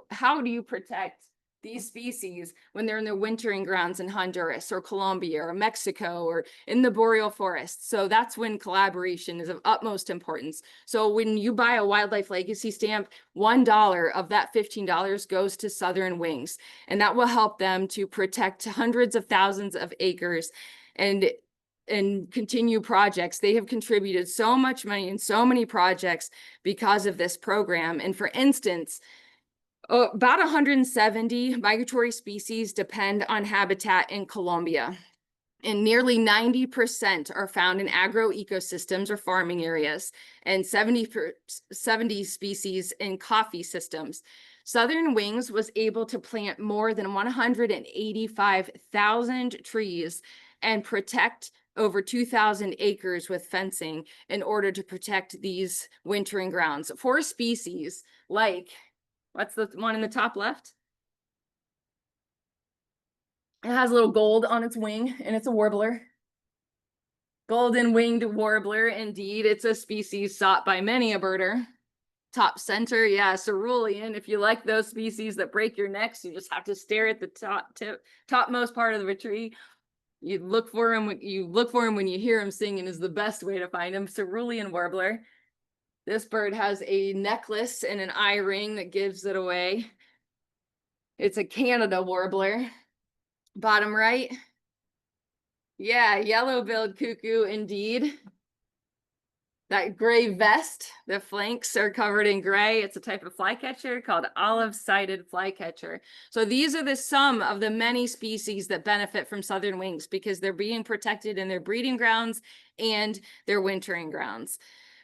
How do you protect these species when they're in their wintering grounds in Honduras or Colombia or Mexico or in the boreal forest? So that's when collaboration is of utmost importance. So when you buy a wildlife legacy stamp, $1 of that $15 goes to Southern Wings, and that will help them to protect hundreds of thousands of acres and continue projects. They have contributed so much money in so many projects because of this program. And for instance, about 170 migratory species depend on habitat in Colombia, and nearly 90% are found in agroecosystems or farming areas, and 70 species in coffee systems. Southern Wings was able to plant more than 185,000 trees and protect over 2,000 acres with fencing in order to protect these wintering grounds for species like, what's the one in the top left? It has a little gold on its wing, and it's a warbler. Golden winged warbler, indeed. It's a species sought by many a birder. Top center, yeah, cerulean. If you like those species that break your necks, you just have to stare at the topmost part of the tree. You look for him when you hear him singing is the best way to find him. Cerulean warbler. This bird has a necklace and an eye ring that gives it away. It's a Canada warbler. Bottom right. Yeah, yellow-billed cuckoo indeed. That gray vest, the flanks are covered in gray. It's a type of flycatcher called olive-sided flycatcher. So these are some of the many species that benefit from southern wings because they're being protected in their breeding grounds and their wintering grounds.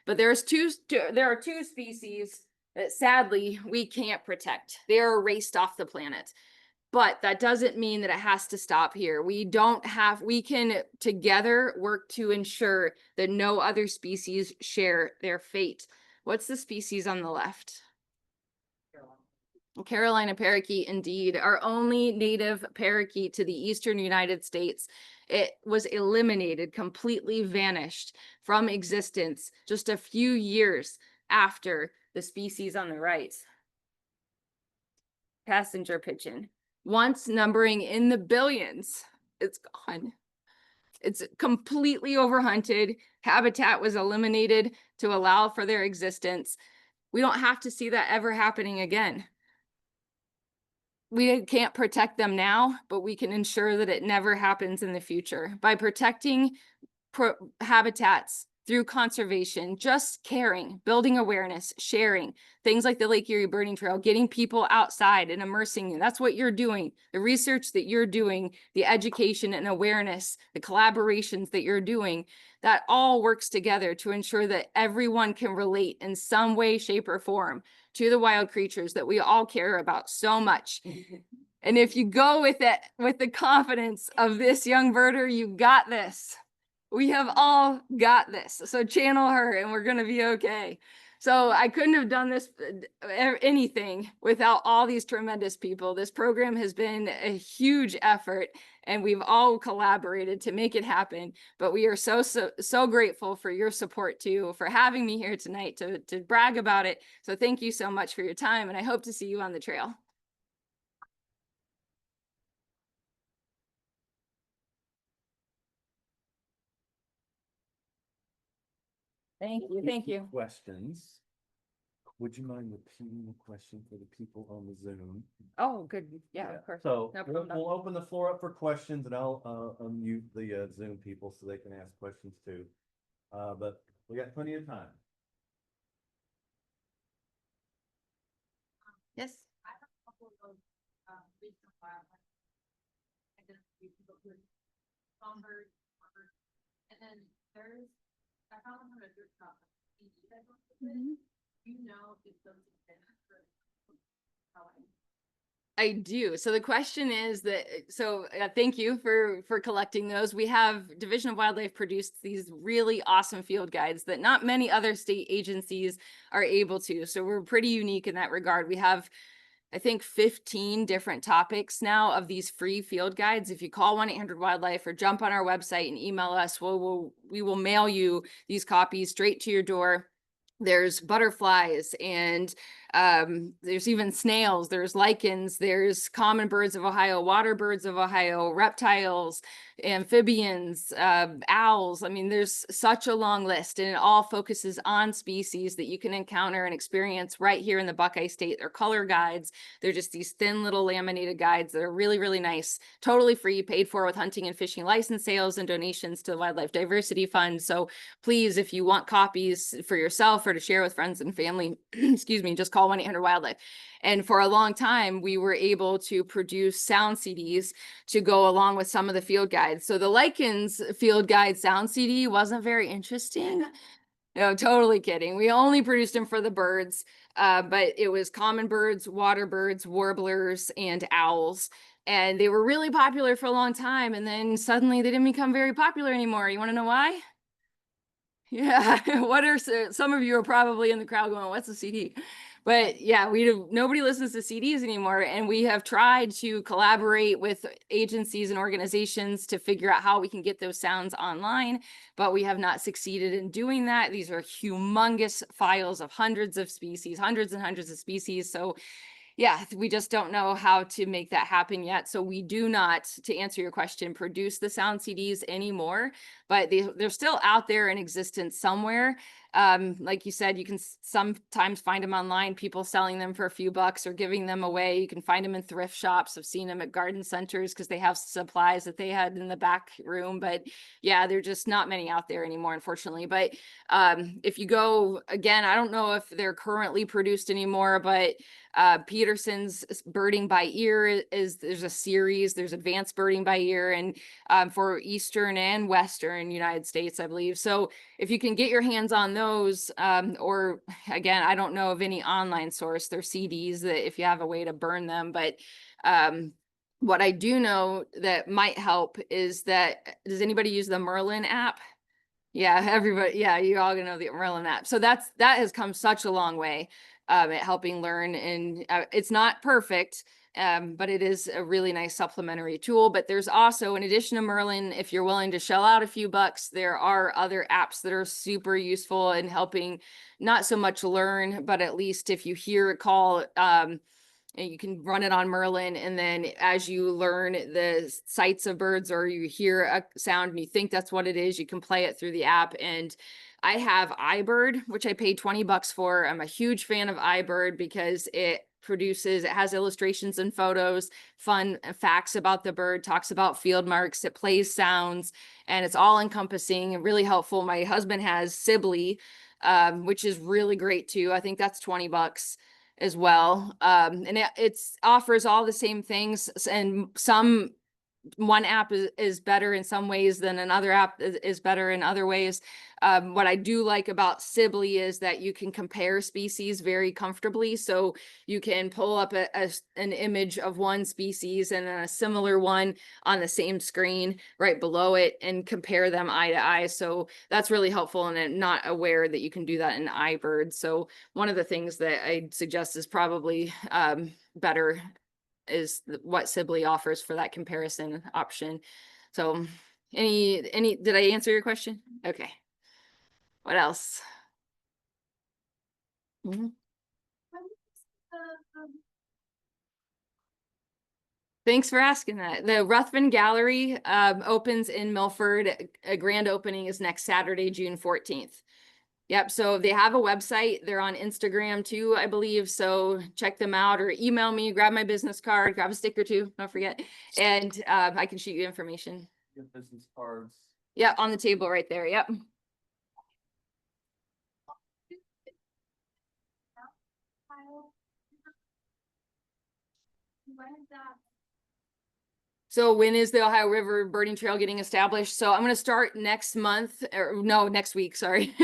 But there are two species that sadly we can't protect. They are erased off the planet. But that doesn't mean that it has to stop here. We can together work to ensure that no other species share their fate. What's the species on the left? Carolina parakeet, indeed, our only native parakeet to the eastern United States. It was eliminated, completely vanished from existence just a few years after the species on the right. Passenger pigeon. Once numbering in the billions, it's gone. It's completely overhunted. Habitat was eliminated to allow for their existence. We don't have to see that ever happening again. We can't protect them now, but we can ensure that it never happens in the future by protecting habitats through conservation, just caring, building awareness, sharing things like the Lake Erie Birding Trail, getting people outside and immersing you. That's what you're doing. The research that you're doing, the education and awareness, the collaborations that you're doing, that all works together to ensure that everyone can relate in some way, shape, or form to the wild creatures that we all care about so much. And if you go with it, with the confidence of this young birder, you got this. We have all got this. So channel her and we're going to be okay. So I couldn't have done this anything without all these tremendous people. This program has been a huge effort and we've all collaborated to make it happen. But we are so grateful for your support too, for having me here tonight to brag about it. So thank you so much for your time and I hope to see you on the trail. Thank you. Thank you. Questions. Would you mind repeating the question for the people on the Zoom? Oh, good. Yeah, of course. So No we'll, problem. we'll open the floor up for questions and I'll unmute the Zoom people so they can ask questions too. But we got plenty of time. Yes. I have a couple of recent wildlife identification people with songbirds, and then there's I found them on a thrift shop. You know if those I do. So the question is that, thank you for collecting those. We have Division of Wildlife produced these really awesome field guides that not many other state agencies are able to. So we're pretty unique in that regard. We have, I think, 15 different topics now of these free field guides. If you call 1-800-WILDLIFE or jump on our website and email us, we will mail you these copies straight to your door. There's butterflies and there's even snails, there's lichens, there's common birds of Ohio, water birds of Ohio, reptiles, amphibians, owls. I mean, there's such a long list and it all focuses on species that you can encounter and experience right here in the Buckeye State. They're color guides. They're just these thin little laminated guides that are really, really nice, totally free, paid for with hunting and fishing license sales and donations to the Wildlife Diversity Fund. So please, if you want copies for yourself or to share with friends and family, excuse me, just call 1-800-WILDLIFE. And for a long time, we were able to produce sound CDs to go along with some of the field guides. So the lichens field guide sound CD wasn't very interesting. No, totally kidding. We only produced them for the birds, but it was common birds, water birds, warblers, and owls. And they were really popular for a long time. And then suddenly they didn't become very popular anymore. You want to know why? Yeah, some of you are probably in the crowd going, what's a CD? But yeah, nobody listens to CDs anymore. And we have tried to collaborate with agencies and organizations to figure out how we can get those sounds online, but we have not succeeded in doing that. These are humongous files of hundreds of species, hundreds and hundreds of species. So yeah, we just don't know how to make that happen yet. So we do not, to answer your question, produce the sound CDs anymore, but they're still out there in existence somewhere. Like you said, you can sometimes find them online, people selling them for a few bucks or giving them away. You can find them in thrift shops. I've seen them at garden centers because they have supplies that they had in the back room. But yeah, they're just not many out there anymore, unfortunately. But if you go again, I don't know if they're currently produced anymore, but Peterson's Birding by Ear there's a series, there's Advanced Birding by Ear, and for Eastern and Western United States, I believe. So if you can get your hands on those, or again, I don't know of any online source, they're CDs that if you have a way to burn them, but what I do know that might help is that, does anybody use the Merlin app? Yeah, everybody, yeah, you all gonna know the Merlin app. So that has come such a long way at helping learn, and it's not perfect, but it is a really nice supplementary tool. But there's also, in addition to Merlin, if you're willing to shell out a few bucks, there are other apps that are super useful in helping not so much learn, but at least if you hear a call, and you can run it on Merlin, and then as you learn the sights of birds or you hear a sound and you think that's what it is, you can play it through the app. And I have iBird, which I paid 20 bucks for. I'm a huge fan of iBird because it has illustrations and photos, fun facts about the bird, talks about field marks, it plays sounds, and it's all encompassing and really helpful. My husband has Sibley, which is really great too. I think that's 20 bucks as well. And it offers all the same things, and one app is better in some ways than another app is better in other ways. What I do like about Sibley is that you can compare species very comfortably. So you can pull up an image of one species and then a similar one on the same screen right below it and compare them eye to eye. So that's really helpful, and I'm not aware that you can do that in iBird. So one of the things that I suggest is probably better is what Sibley offers for that comparison option. So did I answer your question? Okay. What else? Mhm. Thanks for asking that. The Ruthven Gallery opens in Milford. A grand opening is next Saturday, June 14th. Yep, so they have a website. They're on Instagram too, I believe. So check them out or email me, grab my business card, grab a sticker too, don't forget. And I can shoot you information. Get business cards. Yeah, on the table right there. Yep. When is that? So when is the Ohio River Birding Trail getting established? So I'm going to start next month, or no, next week, sorry.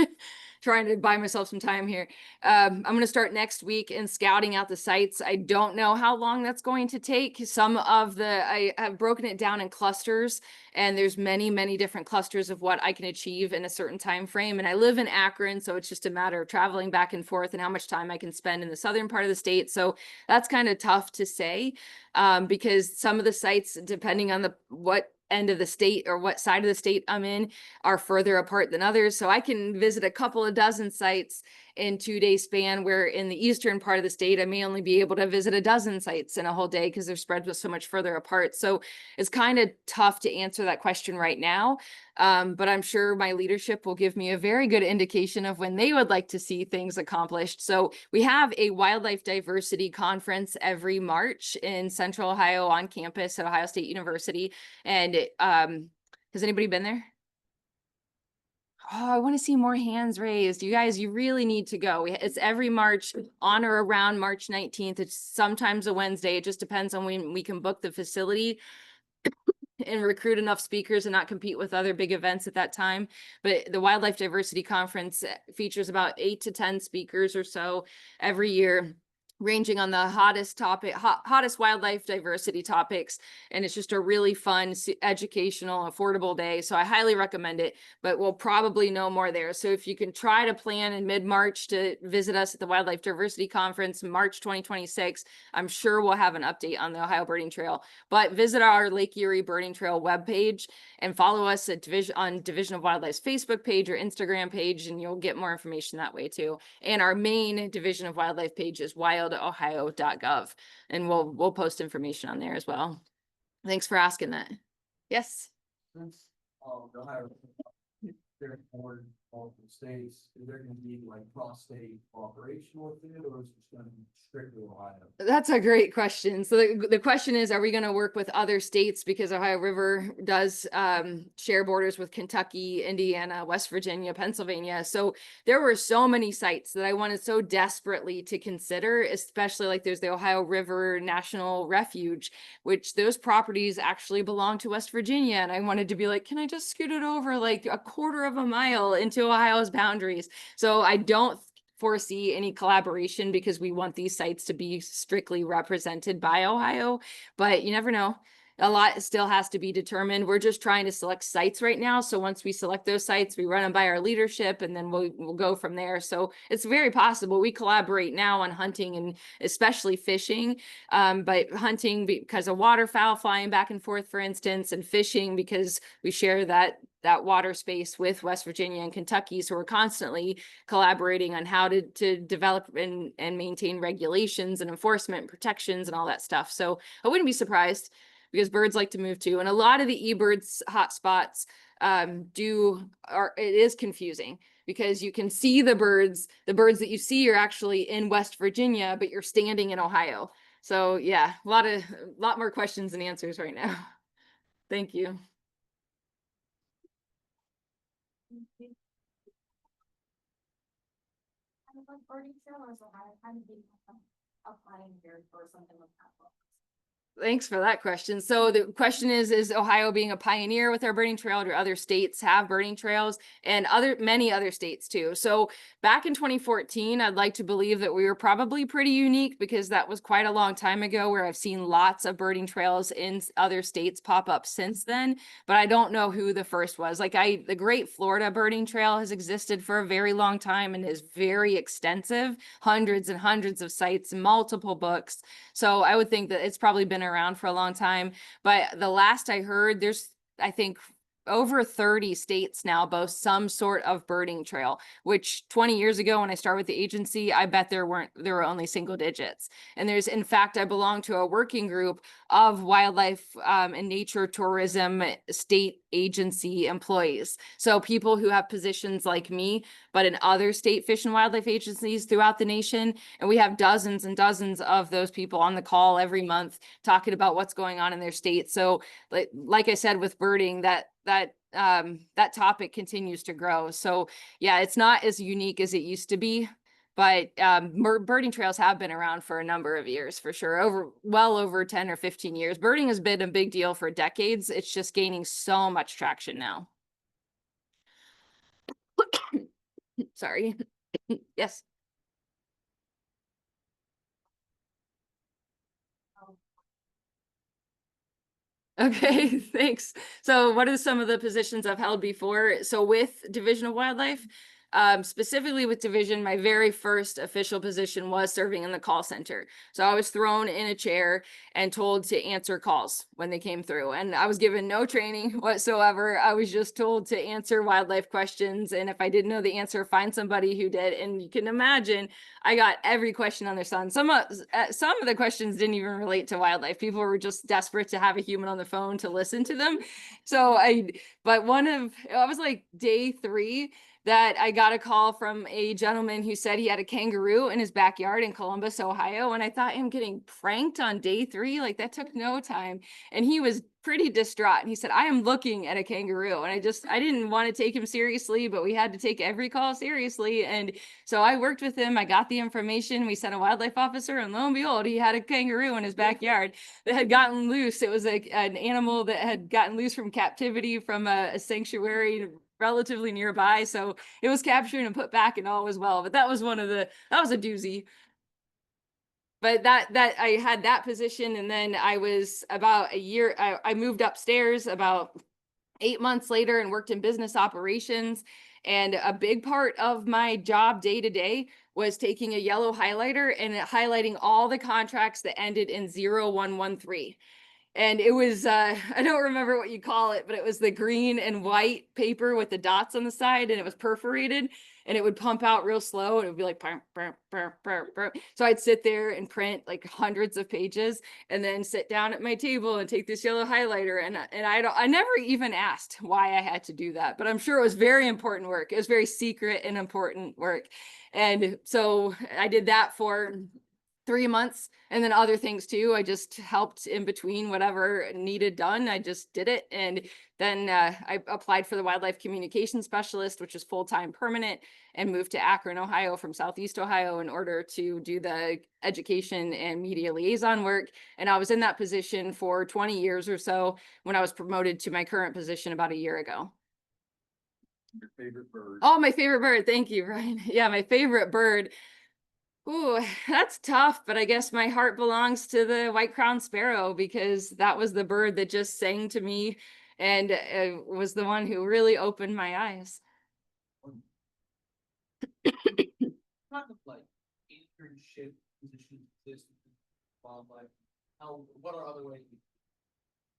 Trying to buy myself some time here. I'm going to start next week in scouting out the sites. I don't know how long that's going to take. I have broken it down in clusters, and there's many, many different clusters of what I can achieve in a certain time frame. And I live in Akron, so it's just a matter of traveling back and forth and how much time I can spend in the southern part of the state. So that's kind of tough to say, because some of the sites, depending on what end of the state or what side of the state I'm in, are further apart than others. So I can visit a couple of dozen sites in 2-day span, where in the eastern part of the state, I may only be able to visit a dozen sites in a whole day because they're spread so much further apart. So it's kind of tough to answer that question right now. But I'm sure my leadership will give me a very good indication of when they would like to see things accomplished. So we have a wildlife diversity conference every March in Central Ohio on campus at Ohio State University. And has anybody been there? Oh, I want to see more hands raised. You guys, you really need to go. It's every March on or around March 19th. It's sometimes a Wednesday. It just depends on when we can book the facility and recruit enough speakers and not compete with other big events at that time. But the Wildlife Diversity Conference features about 8 to 10 speakers or so every year. ranging on the hottest wildlife diversity topics. And it's just a really fun, educational, affordable day. So I highly recommend it, but we'll probably know more there. So if you can try to plan in mid-March to visit us at the Wildlife Diversity Conference, March 2026, I'm sure we'll have an update on the Ohio Birding Trail. But visit our Lake Erie Birding Trail webpage and follow us at Division of Wildlife's Facebook page or Instagram page, and you'll get more information that way too. And our main Division of Wildlife page is wildohio.gov, and we'll post information on there as well. Thanks for asking that. Yes. Since, the Ohio, they're board multiple states, is there gonna be like cross-state cooperation with it, or is it just gonna be strictly Ohio? That's a great question. So the question is, are we going to work with other states, because Ohio River does share borders with Kentucky, Indiana, West Virginia, Pennsylvania. So there were so many sites that I wanted so desperately to consider, especially like there's the Ohio River National Refuge, which those properties actually belong to West Virginia. And I wanted to be like, can I just scoot it over like a quarter of a mile into Ohio's boundaries? So I don't foresee any collaboration, because we want these sites to be strictly represented by Ohio, but you never know. A lot still has to be determined. We're just trying to select sites right now. So once we select those sites, we run them by our leadership, and then we'll go from there. So it's very possible we collaborate now on hunting and especially fishing, but hunting because of waterfowl flying back and forth, for instance, and fishing because we share that water space with West Virginia and Kentucky. So we're constantly collaborating on how to develop and maintain regulations and enforcement protections and all that stuff. So I wouldn't be surprised, because birds like to move too. And a lot of the eBirds hotspots it is confusing, because you can see the birds that you see are actually in West Virginia, but you're standing in Ohio. So yeah, a lot more questions and answers right now. Thank you. Kind of like birding trail, or is Ohio kind of being applying here for something like that? Thanks for that question. So the question is Ohio being a pioneer with our birding trail? Do other states have birding trails, and many other states too? So back in 2014, I'd like to believe that we were probably pretty unique, because that was quite a long time ago, where I've seen lots of birding trails in other states pop up since then, but I don't know who the first was. Like the Great Florida Birding Trail has existed for a very long time and is very extensive, hundreds and hundreds of sites, multiple books. So I would think that it's probably been around for a long time. But the last I heard, there's, I think, over 30 states now boast some sort of birding trail, which 20 years ago when I started with the agency, I bet there were only single digits. And in fact, I belong to a working group of wildlife and nature tourism state agency employees. So people who have positions like me, but in other state fish and wildlife agencies throughout the nation. And we have dozens and dozens of those people on the call every month talking about what's going on in their state. So like I said, with birding, that topic continues to grow. So yeah, it's not as unique as it used to be, but birding trails have been around for a number of years, for sure, well over 10 or 15 years. Birding has been a big deal for decades. It's just gaining so much traction now. Sorry. Yes. Okay, thanks. So what are some of the positions I've held before? So with Division of Wildlife, specifically with Division, my very first official position was serving in the call center. So I was thrown in a chair and told to answer calls when they came through. And I was given no training whatsoever. I was just told to answer wildlife questions. And if I didn't know the answer, find somebody who did. And you can imagine, I got every question on their sun. Some of the questions didn't even relate to wildlife. People were just desperate to have a human on the phone to listen to them. So I was like day 3 that I got a call from a gentleman who said he had a kangaroo in his backyard in Columbus, Ohio. And I thought, I'm getting pranked on day 3. Like, that took no time. And he was pretty distraught. And he said, I am looking at a kangaroo. And I didn't want to take him seriously, but we had to take every call seriously. And so I worked with him. I got the information. We sent a wildlife officer, and lo and behold, he had a kangaroo in his backyard that had gotten loose. It was like an animal that had gotten loose from captivity from a sanctuary relatively nearby. So it was captured and put back, and all was well. But that was a doozy. but that I had that position, and then I was about a year, I moved upstairs about 8 months later and worked in business operations. And a big part of my job day to day was taking a yellow highlighter and highlighting all the contracts that ended in 0113. And it was, I don't remember what you call it, but it was the green and white paper with the dots on the side, and it was perforated, and it would pump out real slow, and it would be like, "Pum, pum, pum, pum, pum." So I'd sit there and print like hundreds of pages, and then sit down at my table and take this yellow highlighter. And I never even asked why I had to do that, but I'm sure it was very important work. It was very secret and important work. And so I did that for 3 months, and then other things too. I just helped in between whatever needed done. I just did it. And then I applied for the wildlife communication specialist, which is full-time permanent, and moved to Akron, Ohio from Southeast Ohio in order to do the education and media liaison work. And I was in that position for 20 years or so when I was promoted to my current position about a year ago. Your favorite bird? Oh, my favorite bird. Thank you, Ryan. Yeah, my favorite bird. Ooh, that's tough, but I guess my heart belongs to the white-crowned sparrow, because that was the bird that just sang to me and was the one who really opened my eyes. Kind of like internship positions exist in wildlife. What are other ways?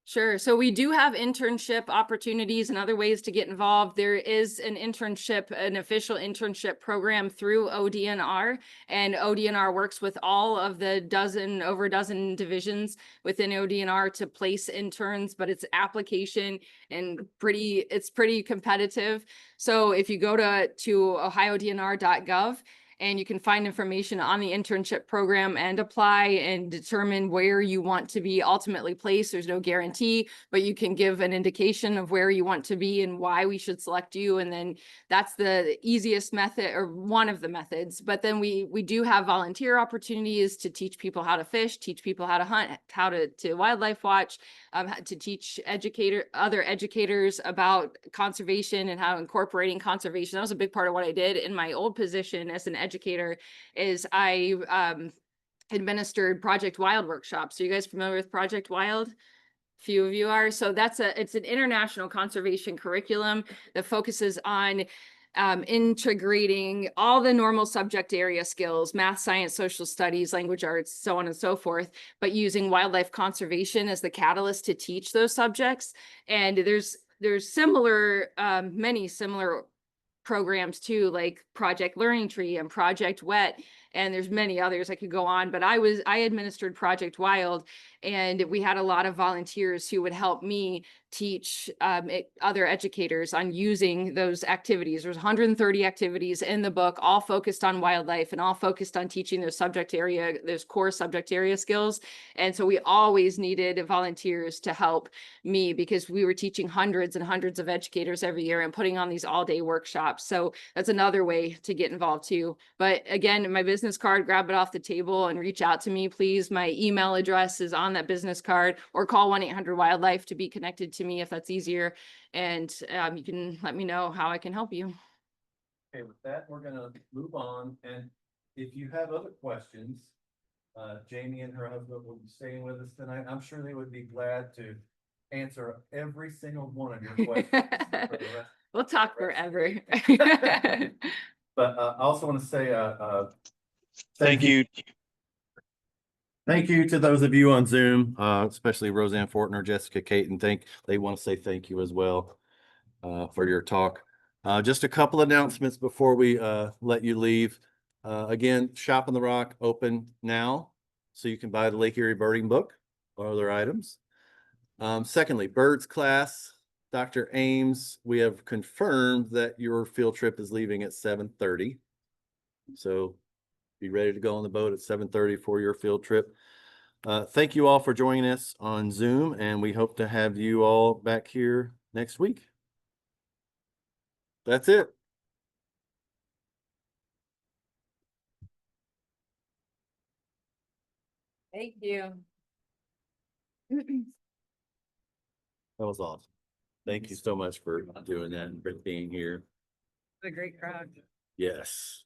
Sure. So we do have internship opportunities and other ways to get involved. There is an internship, an official internship program through ODNR, and ODNR works with all of the over a dozen divisions within ODNR to place interns, but it's application and it's pretty competitive. So if you go to ohiodnr.gov, and you can find information on the internship program and apply and determine where you want to be ultimately placed. There's no guarantee, but you can give an indication of where you want to be and why we should select you. And then that's the easiest method, or one of the methods. But then we do have volunteer opportunities to teach people how to fish, teach people how to hunt, how to wildlife watch, to teach other educators about conservation and how incorporating conservation. That was a big part of what I did in my old position as an educator. Is I administered Project Wild workshops. Are you guys familiar with Project Wild? Few of you are. So it's an international conservation curriculum that focuses on integrating all the normal subject area skills, math, science, social studies, language arts, so on and so forth, but using wildlife conservation as the catalyst to teach those subjects. And there's many similar programs too, like Project Learning Tree and Project Wet, and there's many others I could go on, but I administered Project Wild, and we had a lot of volunteers who would help me teach other educators on using those activities. There's 130 activities in the book, all focused on wildlife and all focused on teaching those core subject area skills. And so we always needed volunteers to help me, because we were teaching hundreds and hundreds of educators every year and putting on these all-day workshops. So that's another way to get involved too. But again, my business card, grab it off the table and reach out to me, please. My email address is on that business card, or call 1-800-WILDLIFE to be connected to me if that's easier. And you can let me know how I can help you. Okay, with that, we're gonna move on, and if you have other questions, Jamie and her husband will be staying with us tonight. I'm sure they would be glad to answer every single one of your questions. For the rest. We'll talk forever. But I also want to say Thank you. thank you to those of you on Zoom, especially Roseanne Fortner, Jessica Caton. They want to say thank you as well for your talk. Just a couple announcements before we let you leave. Again, Shop on the Rock open now, so you can buy the Lake Erie birding book or other items. Secondly, birds class, Dr. Ames, we have confirmed that your field trip is leaving at 7:30. So be ready to go on the boat at 7:30 for your field trip. Thank you all for joining us on Zoom, and we hope to have you all back here next week. That's it. Thank you. That was awesome. Thank you so much for doing that and for being here. A great crowd. Yes.